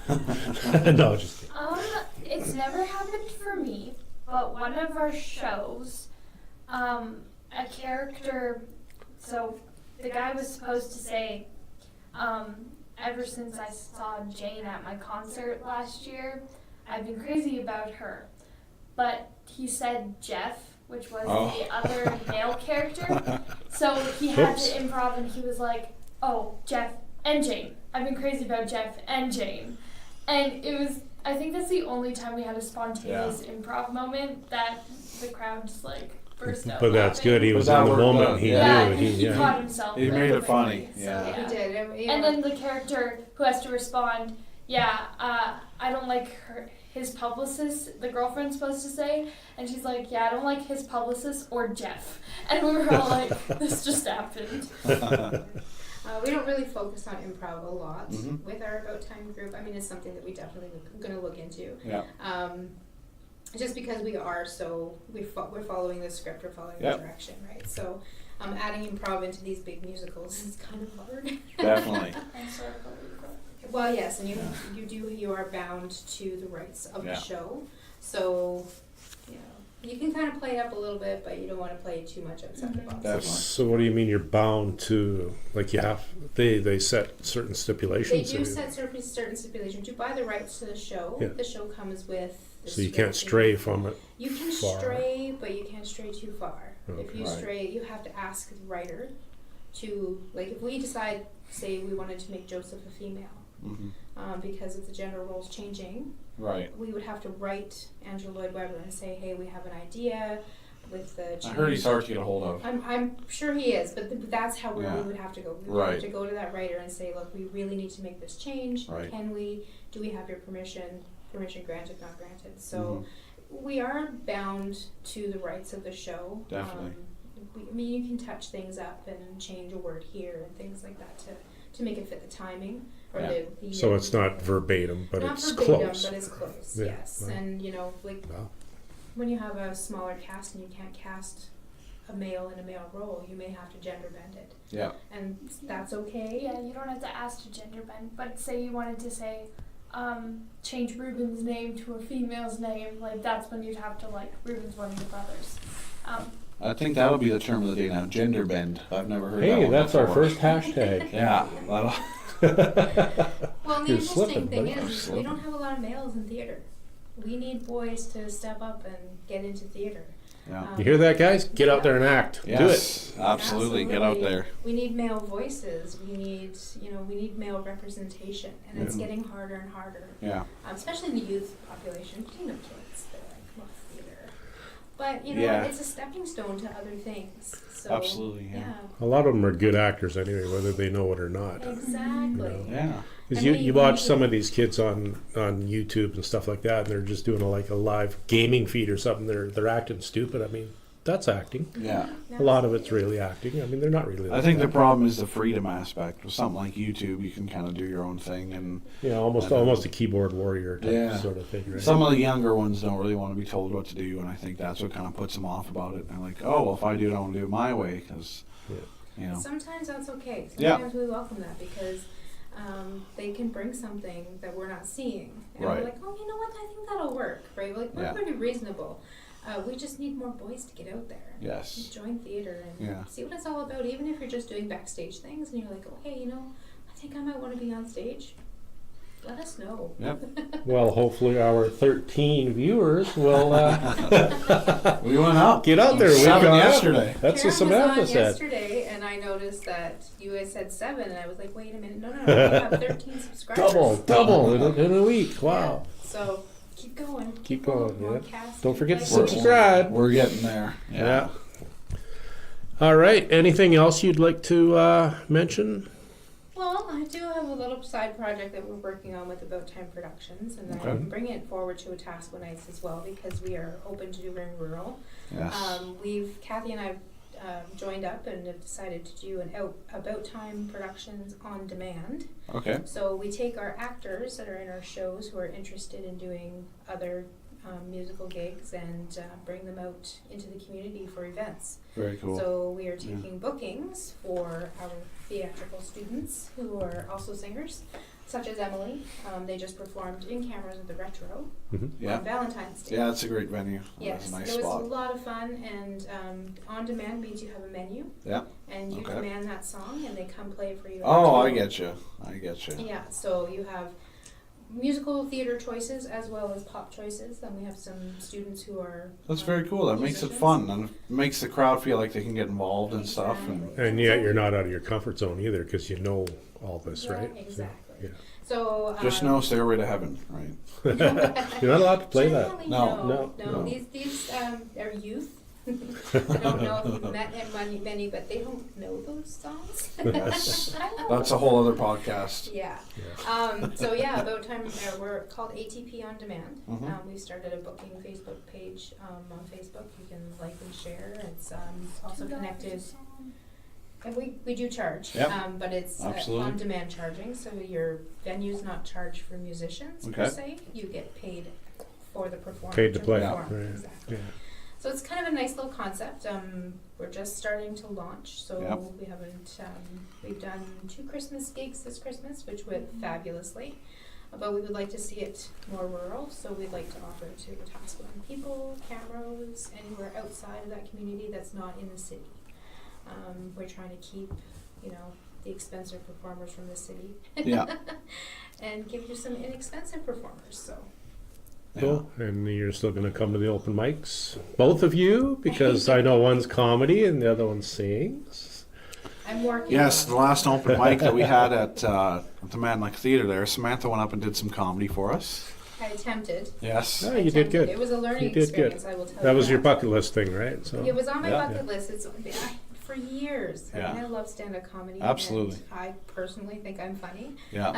Speaker 1: No, just kidding.
Speaker 5: It's never happened for me, but one of our shows, a character, so the guy was supposed to say, ever since I saw Jane at my concert last year, I've been crazy about her. But he said Jeff, which was the other male character. So he had to improv, and he was like, oh, Jeff and Jane. I've been crazy about Jeff and Jane. And it was, I think that's the only time we had a spontaneous improv moment that the crowd just like burst out
Speaker 1: But that's
Speaker 5: laughing.
Speaker 1: good. He was
Speaker 3: that
Speaker 1: in the
Speaker 3: worked
Speaker 1: moment.
Speaker 3: out.
Speaker 1: He
Speaker 5: Yeah,
Speaker 1: knew.
Speaker 5: he caught himself.
Speaker 3: He made it funny.
Speaker 5: So,
Speaker 3: Yeah.
Speaker 4: He did.
Speaker 5: And then the character who has to respond, I don't like his publicist, the girlfriend's supposed to say, and she's like, I don't like his publicist or Jeff. And we were all like, this just happened.
Speaker 4: We don't really focus on improv a lot with our About Time group. I mean, it's something that we definitely going to look into.
Speaker 3: Yeah.
Speaker 4: Just because we are we're following the script, we're following the direction, right? So adding improv into these big musicals is kind of hard.
Speaker 3: Definitely.
Speaker 5: And sort of
Speaker 4: Well, yes, and you are bound to the rights of the show. So, you can kind of play it up a little bit, but you don't want to play too much outside the box.
Speaker 3: Definitely.
Speaker 1: So what do you mean you're bound to, like you have, they set certain
Speaker 4: They
Speaker 1: stipulations?
Speaker 4: do set certain stipulations. You buy the rights to the show.
Speaker 1: Yeah.
Speaker 4: The show comes with the
Speaker 1: So you
Speaker 4: script
Speaker 1: can't
Speaker 4: and
Speaker 1: stray from it.
Speaker 4: You can
Speaker 1: far.
Speaker 4: stray, but you can't stray too far. If you
Speaker 3: Right.
Speaker 4: stray, you have to ask the writer to, like, if we decide, say, we wanted to make Joseph a female, because of the gender roles changing,
Speaker 3: Right.
Speaker 4: we would have to write Andrew Lloyd Webber and say, hey, we have an idea with the change.
Speaker 3: I heard he's hard to get a hold of.
Speaker 4: I'm sure he is, but that's how we would have to go. We would have
Speaker 3: Right.
Speaker 4: to go to that writer and say, look, we really need to make this change.
Speaker 3: Right.
Speaker 4: Can we? Do we have your permission? Permission granted, not granted. So we are bound to the rights of the show.
Speaker 3: Definitely.
Speaker 4: I mean, you can touch things up and change a word here and things like that to make it fit the timing. Or the
Speaker 1: So it's not verbatim, but
Speaker 4: not
Speaker 1: it's
Speaker 4: verbatim,
Speaker 1: close.
Speaker 4: but it's close.
Speaker 1: Yeah.
Speaker 4: Yes,
Speaker 1: Wow.
Speaker 4: and like
Speaker 1: Wow.
Speaker 4: when you have a smaller cast and you can't cast a male in a male role, you may have to gender bend it,
Speaker 3: Yeah.
Speaker 4: and that's okay.
Speaker 5: Yeah, you don't have to ask to gender bend, but say you wanted to say, change Ruben's name to a female's name, like that's when you'd have to Ruben's one of your brothers.
Speaker 3: I think that'll be the term of the day now, gender bend. I've never heard that
Speaker 1: Hey,
Speaker 3: one
Speaker 1: that's our
Speaker 3: before.
Speaker 1: first hashtag.
Speaker 3: Yeah.
Speaker 4: Well, the
Speaker 1: You're
Speaker 4: interesting
Speaker 1: slipping,
Speaker 4: thing
Speaker 1: buddy.
Speaker 4: is we don't have a lot of males in theater. We need boys to step up and get into theater.
Speaker 3: Yeah.
Speaker 1: You hear that, guys? Get out there and act. Do it.
Speaker 3: Yes, absolutely. Get out
Speaker 4: Absolutely.
Speaker 3: there.
Speaker 4: We need male voices. We need male representation, and it's getting harder and harder.
Speaker 3: Yeah.
Speaker 4: Especially in the youth population. Kids, they're like, love theater. But, you know,
Speaker 3: Yeah.
Speaker 4: it's a stepping stone to other things. So,
Speaker 3: Absolutely, yeah.
Speaker 1: A lot of them are good actors anyway, whether they know it or not.
Speaker 4: Exactly.
Speaker 3: Yeah.
Speaker 1: Because
Speaker 4: And
Speaker 1: you watch some of these kids on YouTube and stuff like that, and they're just doing a live gaming feed or something. They're acting stupid. I mean, that's acting.
Speaker 3: Yeah.
Speaker 1: A lot of it's really acting. I mean, they're not really.
Speaker 3: I think the problem is the freedom aspect. With something like YouTube, you can kind of do your own thing, and
Speaker 1: almost a keyboard warrior type
Speaker 3: Yeah.
Speaker 1: sort of thing, right?
Speaker 3: some of the younger ones don't really want to be told what to do, and I think that's what kind of puts them off about it. They're like, oh, well, if I do it, I want to do it my way, because, you know.
Speaker 4: Sometimes that's okay.
Speaker 3: Yeah.
Speaker 4: Sometimes we welcome that because they can bring something that we're not seeing. And
Speaker 3: Right.
Speaker 4: we're like, oh, you know what? I think that'll work, right? We're
Speaker 3: Yeah.
Speaker 4: pretty reasonable. We just need more boys to get out there.
Speaker 3: Yes.
Speaker 4: Join theater and
Speaker 3: Yeah.
Speaker 4: see what it's all about, even if you're just doing backstage things and you're like, oh, hey, you know, I think I might want to be on stage. Let us know.
Speaker 3: Yep.
Speaker 1: Well, hopefully our 13 viewers will
Speaker 3: We went out.
Speaker 1: get out there.
Speaker 3: 7
Speaker 1: gone out.
Speaker 3: yesterday.
Speaker 1: That's what
Speaker 4: Karen
Speaker 1: Samantha
Speaker 4: was on
Speaker 1: said.
Speaker 4: yesterday, and I noticed that you guys said 7, and I was like, wait a minute, no, we have 13 subscribers.
Speaker 1: Double in a week. Wow.
Speaker 4: Yeah. So keep going.
Speaker 1: Keep going, yeah.
Speaker 4: WonkCast,
Speaker 1: Don't forget to
Speaker 4: like-
Speaker 1: subscribe.
Speaker 3: We're getting there.
Speaker 1: Yeah. All right. Anything else you'd like to mention?
Speaker 4: Well, I do have a little side project that we're working on with About Time Productions, and
Speaker 3: Okay.
Speaker 4: I'm bringing it forward to Wetaskiwin as well because we are open to doing rural.
Speaker 3: Yes.
Speaker 4: Kathy and I joined up and have decided to do an About Time Productions on demand.
Speaker 3: Okay.
Speaker 4: So we take our actors that are in our shows who are interested in doing other musical gigs and bring them out into the community for events.
Speaker 3: Very cool.
Speaker 4: So we are taking bookings for our theatrical students who are also singers, such as Emily. They just performed in cameras at the Retro
Speaker 3: Yeah.
Speaker 4: on Valentine's Day.
Speaker 3: Yeah, it's a great venue.
Speaker 4: Yes,
Speaker 3: That's a nice
Speaker 4: it was
Speaker 3: spot.
Speaker 4: a lot of fun, and on demand means you have a menu,
Speaker 3: Yeah.
Speaker 4: and you
Speaker 3: Okay.
Speaker 4: command that song, and they come play for you.
Speaker 3: Oh, I
Speaker 4: after.
Speaker 3: get you.
Speaker 4: Yeah, so you have musical theater choices as well as pop choices. Then we have some students who are.
Speaker 3: That's very cool. That makes it
Speaker 4: musicians.
Speaker 3: fun and it makes the crowd feel like they can get involved and stuff. And
Speaker 4: Exactly.
Speaker 1: And yet you're not out of your comfort zone either because you know all this, right?
Speaker 4: Exactly.
Speaker 1: Yeah.
Speaker 4: So
Speaker 3: just no Stairway to Heaven, right?
Speaker 1: You're not allowed to play that.
Speaker 4: Generally,
Speaker 3: No.
Speaker 4: no. These are youth. I don't know if you've met many, but they don't know those songs.
Speaker 3: That's a whole other podcast.
Speaker 4: Yeah. So About Time. We're called ATP On Demand.
Speaker 3: Mhm.
Speaker 4: We started a booking Facebook page on Facebook. You can like and share. It's also connected. And we do charge,
Speaker 3: Yep.
Speaker 4: but it's
Speaker 3: Absolutely.
Speaker 4: on-demand charging. So your venue's not charged for musicians per
Speaker 3: Okay.
Speaker 4: se. You get paid for the performance.
Speaker 1: Paid to play.
Speaker 4: Perform.
Speaker 1: Right.
Speaker 4: Exactly.
Speaker 1: Yeah.
Speaker 4: So it's kind of a nice little concept. We're just starting to launch, so
Speaker 3: Yep.
Speaker 4: we haven't. We've done 2 Christmas gigs this Christmas, which went fabulously. But we would like to see it more rural, so we'd like to offer it to Wetaskiwin people, cameras, anywhere outside of that community that's not in the city. We're trying to keep, the expensive performers from the city.
Speaker 3: Yeah.
Speaker 4: And give you some inexpensive performers, so.
Speaker 1: Cool. And you're still going to come to the open mics, both of you, because I know one's comedy and the other one sings.
Speaker 4: I'm working
Speaker 3: Yes,
Speaker 4: on
Speaker 3: the last open mic that we had at the Man Like Theater there, Samantha went up and did some comedy for us.
Speaker 4: I attempted.
Speaker 3: Yes.
Speaker 1: Oh, you did good.
Speaker 4: It was a learning
Speaker 1: You did good.
Speaker 4: experience, I will tell you.
Speaker 1: That was your bucket list thing, right? So
Speaker 4: It was on my
Speaker 3: Yeah.
Speaker 4: bucket list. It's for years.
Speaker 3: Yeah.
Speaker 4: I love stand-up comedy.
Speaker 3: Absolutely.
Speaker 4: And I personally think I'm funny.
Speaker 3: Yeah.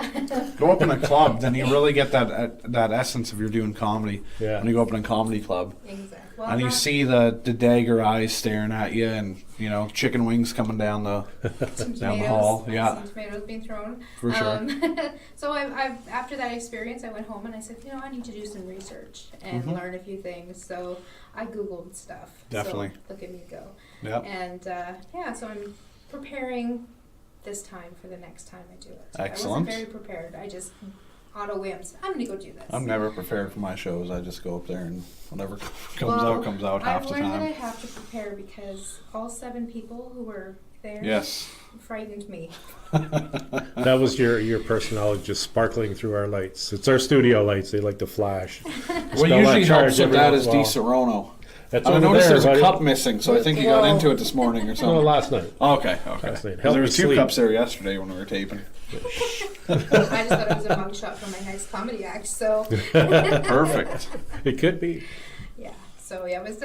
Speaker 3: Go up in a club, then you really get that essence of you're doing comedy.
Speaker 1: Yeah.
Speaker 3: When you go up in a comedy club.
Speaker 4: Exactly. Well,
Speaker 3: And you see the dagger eyes staring at you, and chicken wings coming down the
Speaker 4: some
Speaker 3: down the
Speaker 4: tomatoes.
Speaker 3: hall.
Speaker 4: I
Speaker 3: Yeah,
Speaker 4: see tomatoes being thrown.
Speaker 3: for sure.
Speaker 4: So I've after that experience, I went home and I said, I need to do some research and
Speaker 3: Mhm.
Speaker 4: learn a few things. So I Googled stuff.
Speaker 3: Definitely.
Speaker 4: So look at me go.
Speaker 3: Yeah.
Speaker 4: And so I'm preparing this time for the next time I do it.
Speaker 3: Excellent.
Speaker 4: I wasn't very prepared. I just on a whim said, I'm going to go do this.
Speaker 3: I'm never prepared for my shows. I just go up there and whatever comes out half the
Speaker 4: I've learned that I
Speaker 3: time.
Speaker 4: have to prepare because all 7 people who were there
Speaker 3: Yes.
Speaker 4: frightened me.
Speaker 1: that was your personality just sparkling through our lights. It's our studio lights. They like to flash.
Speaker 3: What
Speaker 1: Spell
Speaker 3: usually
Speaker 1: charge
Speaker 3: helps with
Speaker 1: every
Speaker 3: that
Speaker 1: once
Speaker 3: is
Speaker 1: in a
Speaker 3: Di
Speaker 1: while.
Speaker 3: Serono.
Speaker 1: That's
Speaker 3: I
Speaker 1: over
Speaker 3: noticed
Speaker 1: there,
Speaker 3: there's a
Speaker 1: buddy.
Speaker 3: cup missing, so I think you got
Speaker 4: Well-
Speaker 3: into it this morning or
Speaker 1: No,
Speaker 3: something.
Speaker 1: last night.
Speaker 3: Okay.
Speaker 1: Last night.
Speaker 3: 'Cause
Speaker 1: Help
Speaker 3: there
Speaker 1: me
Speaker 3: was 2
Speaker 1: sleep.
Speaker 3: cups there yesterday when we were taping.
Speaker 4: I just thought it was a mugshot for my next comedy act. So
Speaker 3: Perfect.
Speaker 1: It could be.
Speaker 4: yeah. So yeah, it was.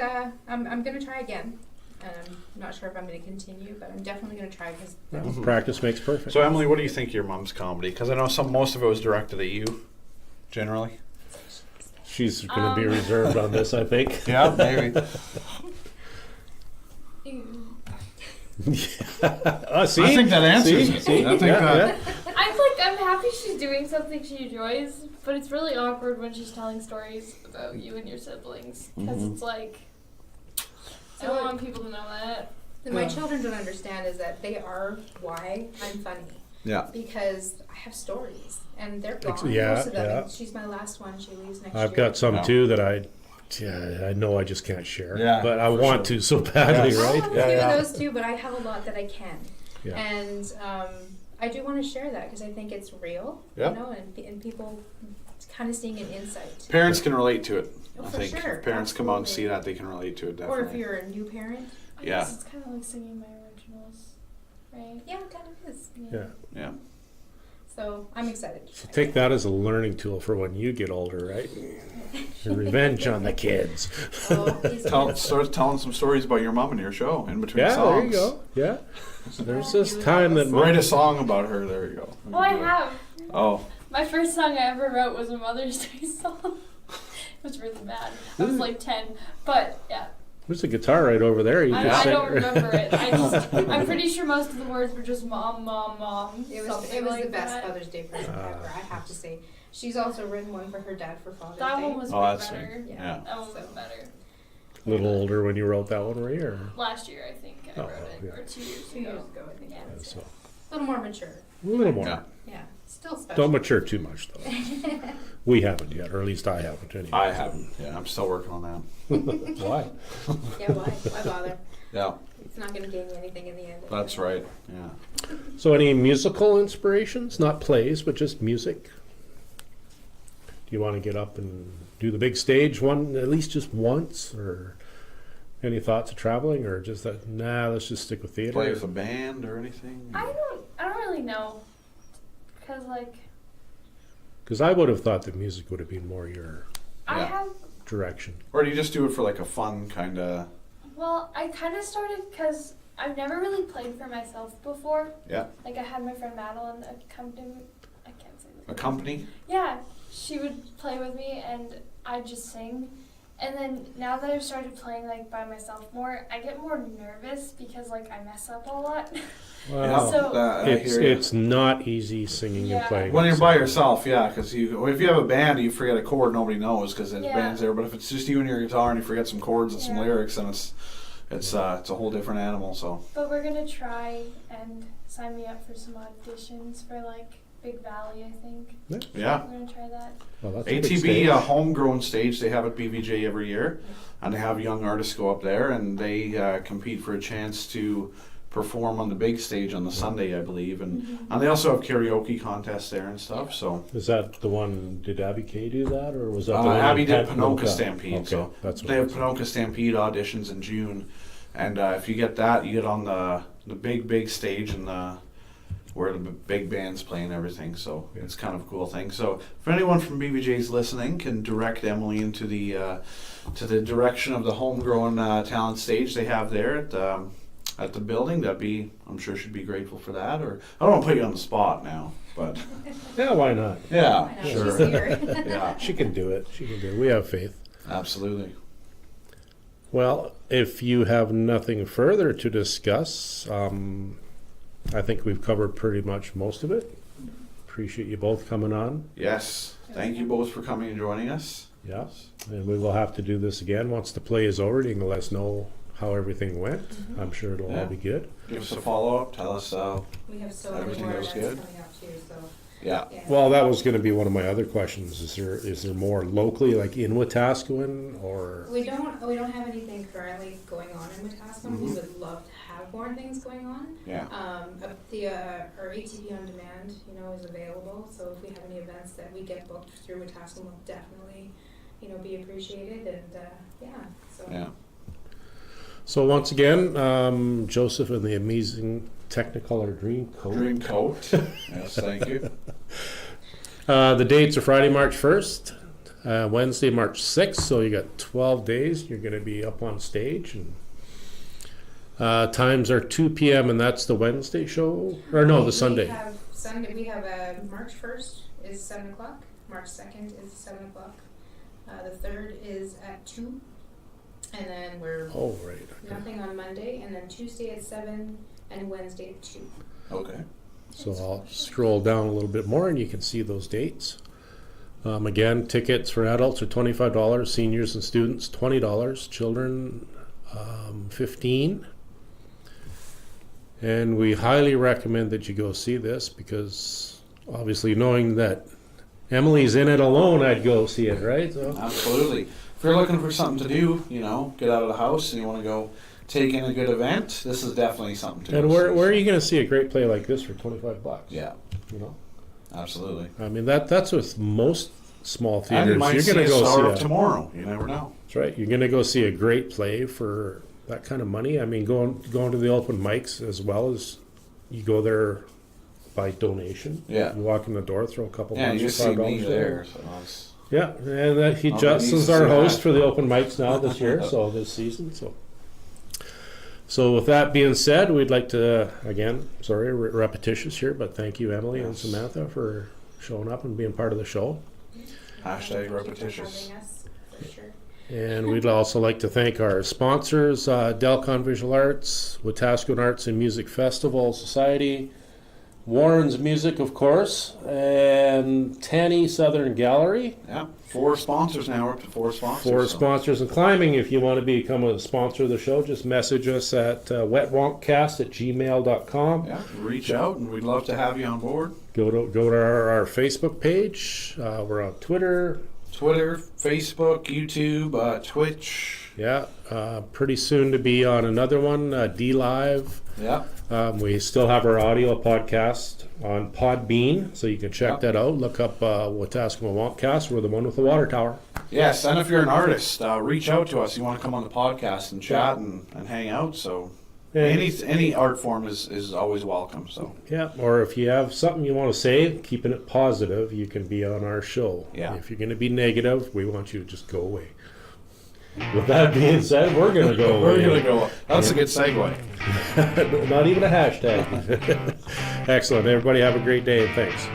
Speaker 4: I'm gonna try again. I'm not sure if I'm gonna continue, but I'm definitely gonna try because.
Speaker 1: Practice makes perfect.
Speaker 3: So Emily, what do you think of your mom's comedy? Because I know most of it was directed at you, generally.
Speaker 1: She's going to be reserved on this, I think.
Speaker 3: Yeah, maybe.
Speaker 1: See?
Speaker 3: I think that answers it.
Speaker 1: See?
Speaker 3: I think
Speaker 1: Yeah.
Speaker 5: I'm happy she's doing something she enjoys, but it's really awkward when she's telling stories about you and your siblings because it's like I don't want people to know that.
Speaker 4: My children don't understand is that they are why I'm funny.
Speaker 3: Yeah.
Speaker 4: Because I have stories and they're gone.
Speaker 1: Yeah,
Speaker 4: Most of them.
Speaker 1: yeah.
Speaker 4: And she's my last one. She leaves next year.
Speaker 1: I've got some
Speaker 3: Yeah.
Speaker 1: too that I know I just can't share.
Speaker 3: Yeah,
Speaker 1: but I
Speaker 3: for
Speaker 1: want
Speaker 3: sure.
Speaker 1: to so badly,
Speaker 3: Yes.
Speaker 4: I
Speaker 1: right?
Speaker 4: have a
Speaker 3: Yeah,
Speaker 4: few
Speaker 3: yeah.
Speaker 4: of those too, but I have a lot that I can.
Speaker 1: Yeah.
Speaker 4: And I do want to share that because I think it's real,
Speaker 3: Yeah.
Speaker 4: you know, and people kind of seeing an insight.
Speaker 3: Parents can relate to it.
Speaker 4: Oh,
Speaker 3: I
Speaker 4: for
Speaker 3: think
Speaker 4: sure.
Speaker 3: if parents come out and see
Speaker 4: Absolutely.
Speaker 3: that, they can relate to it,
Speaker 4: Or
Speaker 3: definitely.
Speaker 4: if you're a new parent.
Speaker 5: I
Speaker 3: Yeah.
Speaker 5: guess it's kind of like singing my originals, right?
Speaker 4: Yeah, it kind of is.
Speaker 1: Yeah.
Speaker 3: Yeah.
Speaker 4: So I'm excited.
Speaker 1: So take that as a learning tool for when you get older, right? Revenge on the kids.
Speaker 4: Oh, he's a
Speaker 3: Start telling some stories about your mom in your show in between
Speaker 1: Yeah,
Speaker 3: songs.
Speaker 1: there you go. Yeah. There's
Speaker 4: Oh,
Speaker 1: this
Speaker 4: he was
Speaker 1: time that
Speaker 3: Write a song about her. There you go.
Speaker 5: Oh, I have.
Speaker 3: Oh.
Speaker 5: My first song I ever wrote was a Mother's Day song. It was really bad. I was like 10, but yeah.
Speaker 1: there's a guitar right over there. You just
Speaker 5: I
Speaker 1: sing-
Speaker 5: don't remember it. I'm pretty sure most of the words were just mom, mom, mom.
Speaker 4: It was
Speaker 5: something
Speaker 4: the
Speaker 5: like
Speaker 4: best
Speaker 5: that.
Speaker 4: Father's Day present ever, I have to say. She's also written one for her dad for Father's
Speaker 5: That
Speaker 4: Day.
Speaker 5: one was
Speaker 3: Oh,
Speaker 5: way
Speaker 3: that's
Speaker 5: better.
Speaker 3: Yeah.
Speaker 5: That one was
Speaker 4: So-
Speaker 5: better.
Speaker 1: A little older when you wrote that one, were you? Or?
Speaker 5: Last year, I think I
Speaker 1: Oh,
Speaker 5: wrote it,
Speaker 1: yeah.
Speaker 5: or 2 years
Speaker 4: 2
Speaker 5: ago.
Speaker 4: years ago, I think.
Speaker 5: Yeah.
Speaker 4: Yeah.
Speaker 1: So,
Speaker 4: A little more mature.
Speaker 1: a little more.
Speaker 3: Yeah.
Speaker 4: Yeah. Still special.
Speaker 1: Don't mature too much, though. We haven't yet, or at least I haven't anyway.
Speaker 3: I haven't. Yeah, I'm still working on that.
Speaker 1: Why?
Speaker 4: Yeah, why bother?
Speaker 3: Yeah,
Speaker 4: It's not going to gain you anything in the end.
Speaker 3: that's right. Yeah.
Speaker 1: So any musical inspirations? Not plays, but just music? Do you want to get up and do the big stage at least just once? Or any thoughts of traveling? Or just that, nah, let's just stick with theater?
Speaker 3: Play with a band or anything?
Speaker 5: I don't really know. Because, like,
Speaker 1: Because I would have thought that music would have been more your
Speaker 5: I
Speaker 3: Yeah.
Speaker 5: have,
Speaker 1: direction.
Speaker 3: Or do you just do it for like a fun kind of?
Speaker 5: well, I kind of started because I've never really played for myself before.
Speaker 3: Yeah.
Speaker 5: Like, I had my friend Madeline accompany, I can't say the
Speaker 3: A company?
Speaker 5: Yeah, she would play with me and I'd just sing. And then now that I've started playing like by myself more, I get more nervous because like I mess up a lot.
Speaker 1: Wow.
Speaker 5: So-
Speaker 3: I
Speaker 1: It's
Speaker 3: hear ya.
Speaker 1: it's not easy singing
Speaker 5: Yeah.
Speaker 1: and playing.
Speaker 3: When you're by yourself, yeah, because if you have a band and you forget a chord, nobody knows because the
Speaker 5: Yeah.
Speaker 3: band's there. But if it's just you and your guitar and you forget some chords and some
Speaker 5: Yeah.
Speaker 3: lyrics, then it's a whole different animal. So
Speaker 5: But we're gonna try and sign me up for some auditions for like Big Valley, I think.
Speaker 3: yeah.
Speaker 5: We're gonna try that.
Speaker 1: Well, that's a big
Speaker 3: ATB,
Speaker 1: stage.
Speaker 3: a homegrown stage they have at BVJ every year, and they have young artists go up there and they compete for a chance to perform on the big stage on the Sunday, I believe, and they also have karaoke contests there and stuff. So
Speaker 1: Is that the one? Did Abby Kay do that, or was that the one?
Speaker 3: Abby
Speaker 1: in
Speaker 3: did
Speaker 1: Panoka?
Speaker 3: Panoka Stampede.
Speaker 1: Okay,
Speaker 3: So
Speaker 1: that's what
Speaker 3: they
Speaker 1: it
Speaker 3: have
Speaker 1: was.
Speaker 3: Panoka Stampede auditions in June, and if you get that, you get on the big stage and where the big band's playing everything. So it's kind of a cool thing. So if anyone from BBJ's listening, can direct Emily into the direction of the homegrown talent stage they have there at the building. I'm sure she'd be grateful for that. Or I don't want to put you on the spot now, but
Speaker 1: Yeah, why not?
Speaker 3: yeah,
Speaker 4: Why not?
Speaker 3: sure,
Speaker 4: She's here.
Speaker 3: yeah,
Speaker 1: She can do it. She can do it. We have faith.
Speaker 3: absolutely.
Speaker 1: Well, if you have nothing further to discuss, I think we've covered pretty much most of it. Appreciate you both coming on.
Speaker 3: Yes, thank you both for coming and joining us.
Speaker 1: Yeah, and we will have to do this again once the play is over. You can let us know how everything went. I'm sure it'll
Speaker 3: Yeah.
Speaker 1: all be good.
Speaker 3: Give us a follow up. Tell us.
Speaker 4: We have so many
Speaker 3: Everything
Speaker 4: more
Speaker 3: goes
Speaker 4: events
Speaker 3: good?
Speaker 4: coming up too, so.
Speaker 3: Yeah.
Speaker 4: Yeah.
Speaker 1: Well, that was going to be one of my other questions. Is there more locally, like in Wetaskiwin, or
Speaker 4: We don't have anything currently going on in Wetaskiwin. We
Speaker 3: Mhm.
Speaker 4: would love to have more things going on.
Speaker 3: Yeah.
Speaker 4: Our ATV on demand, is available. So if we have any events that we get booked through Wetaskiwin, will definitely, be appreciated. And so.
Speaker 3: Yeah.
Speaker 1: so? Once again, Joseph and the amazing Technicolor Dreamcoat.
Speaker 3: Dreamcoat. Yes, thank you.
Speaker 1: The dates are Friday, March 1st, Wednesday, March 6th. So you got 12 days. You're going to be up on stage. And times are 2 p.m. and that's the Wednesday show? Or no, the Sunday.
Speaker 4: We have March 1st is 7 o'clock. March 2nd is 7 o'clock. The 3rd is at 2. And then we're nothing on Monday. And then Tuesday at 7 and Wednesday at 2.
Speaker 3: Okay.
Speaker 1: So I'll scroll down a little bit more and you can see those dates. Again, tickets for adults are $25, seniors and students $20, children $15. And we highly recommend that you go see this because obviously knowing that Emily's in it alone, I'd go see it, right? So.
Speaker 3: Absolutely. If you're looking for something to do, get out of the house and you want to go take in a good event, this is definitely something to
Speaker 1: And
Speaker 3: go
Speaker 1: where
Speaker 3: see.
Speaker 1: are you going to see a great play like this for $25?
Speaker 3: Yeah. Absolutely.
Speaker 1: I mean, that's with most small
Speaker 3: And
Speaker 1: theaters.
Speaker 3: you might
Speaker 1: You're
Speaker 3: see
Speaker 1: going to
Speaker 3: a
Speaker 1: go
Speaker 3: star
Speaker 1: see
Speaker 3: of tomorrow. You never know.
Speaker 1: That's right. You're going to go see a great play for that kind of money. I mean, going to the open mics as well as you go there by donation.
Speaker 3: Yeah.
Speaker 1: You walk in the door, throw a couple
Speaker 3: Yeah,
Speaker 1: bucks
Speaker 3: you
Speaker 1: or
Speaker 3: see me
Speaker 1: $5
Speaker 3: there. So it's,
Speaker 1: Yeah, and Justin's
Speaker 3: to
Speaker 1: our
Speaker 3: say
Speaker 1: host
Speaker 3: that.
Speaker 1: for the open mics now this year, this season. So with that being said, we'd like to, again, sorry, repetitious here, but thank you, Emily and Samantha, for showing up and being part of the show.
Speaker 3: hashtag repetitious.
Speaker 4: Having us, for sure.
Speaker 1: And we'd also like to thank our sponsors, Delcon Visual Arts, Wetaskiwin Arts and Music Festival Society, Warren's Music, of course, and Tanny Southern Gallery.
Speaker 3: Yeah, 4 sponsors now. We're up to 4 sponsors.
Speaker 1: 4 sponsors and climbing. If you want to become a sponsor of the show, just message us at WonkCast@gmail.com.
Speaker 3: Yeah, reach out and we'd love to have you on board.
Speaker 1: Go to our Facebook page. We're on Twitter.
Speaker 3: Twitter, Facebook, YouTube, Twitch.
Speaker 1: Yeah, pretty soon to be on another one, D Live.
Speaker 3: Yeah.
Speaker 1: We still have our audio podcast on Podbean, so you can check that out. Look up Wetaskiwin WonkCast. We're the one with the water tower.
Speaker 3: Yes, and if you're an artist, reach out to us. You want to come on the podcast and chat and hang out. So any art form is always welcome. So
Speaker 1: yeah, or if you have something you want to say, keeping it positive, you can be on our show.
Speaker 3: Yeah.
Speaker 1: If you're going to be negative, we want you to just go away. With that being said, we're going to go away.
Speaker 3: we're gonna go. That's a good segue.
Speaker 1: Not even a hashtag. Excellent. Everybody have a great day and thanks.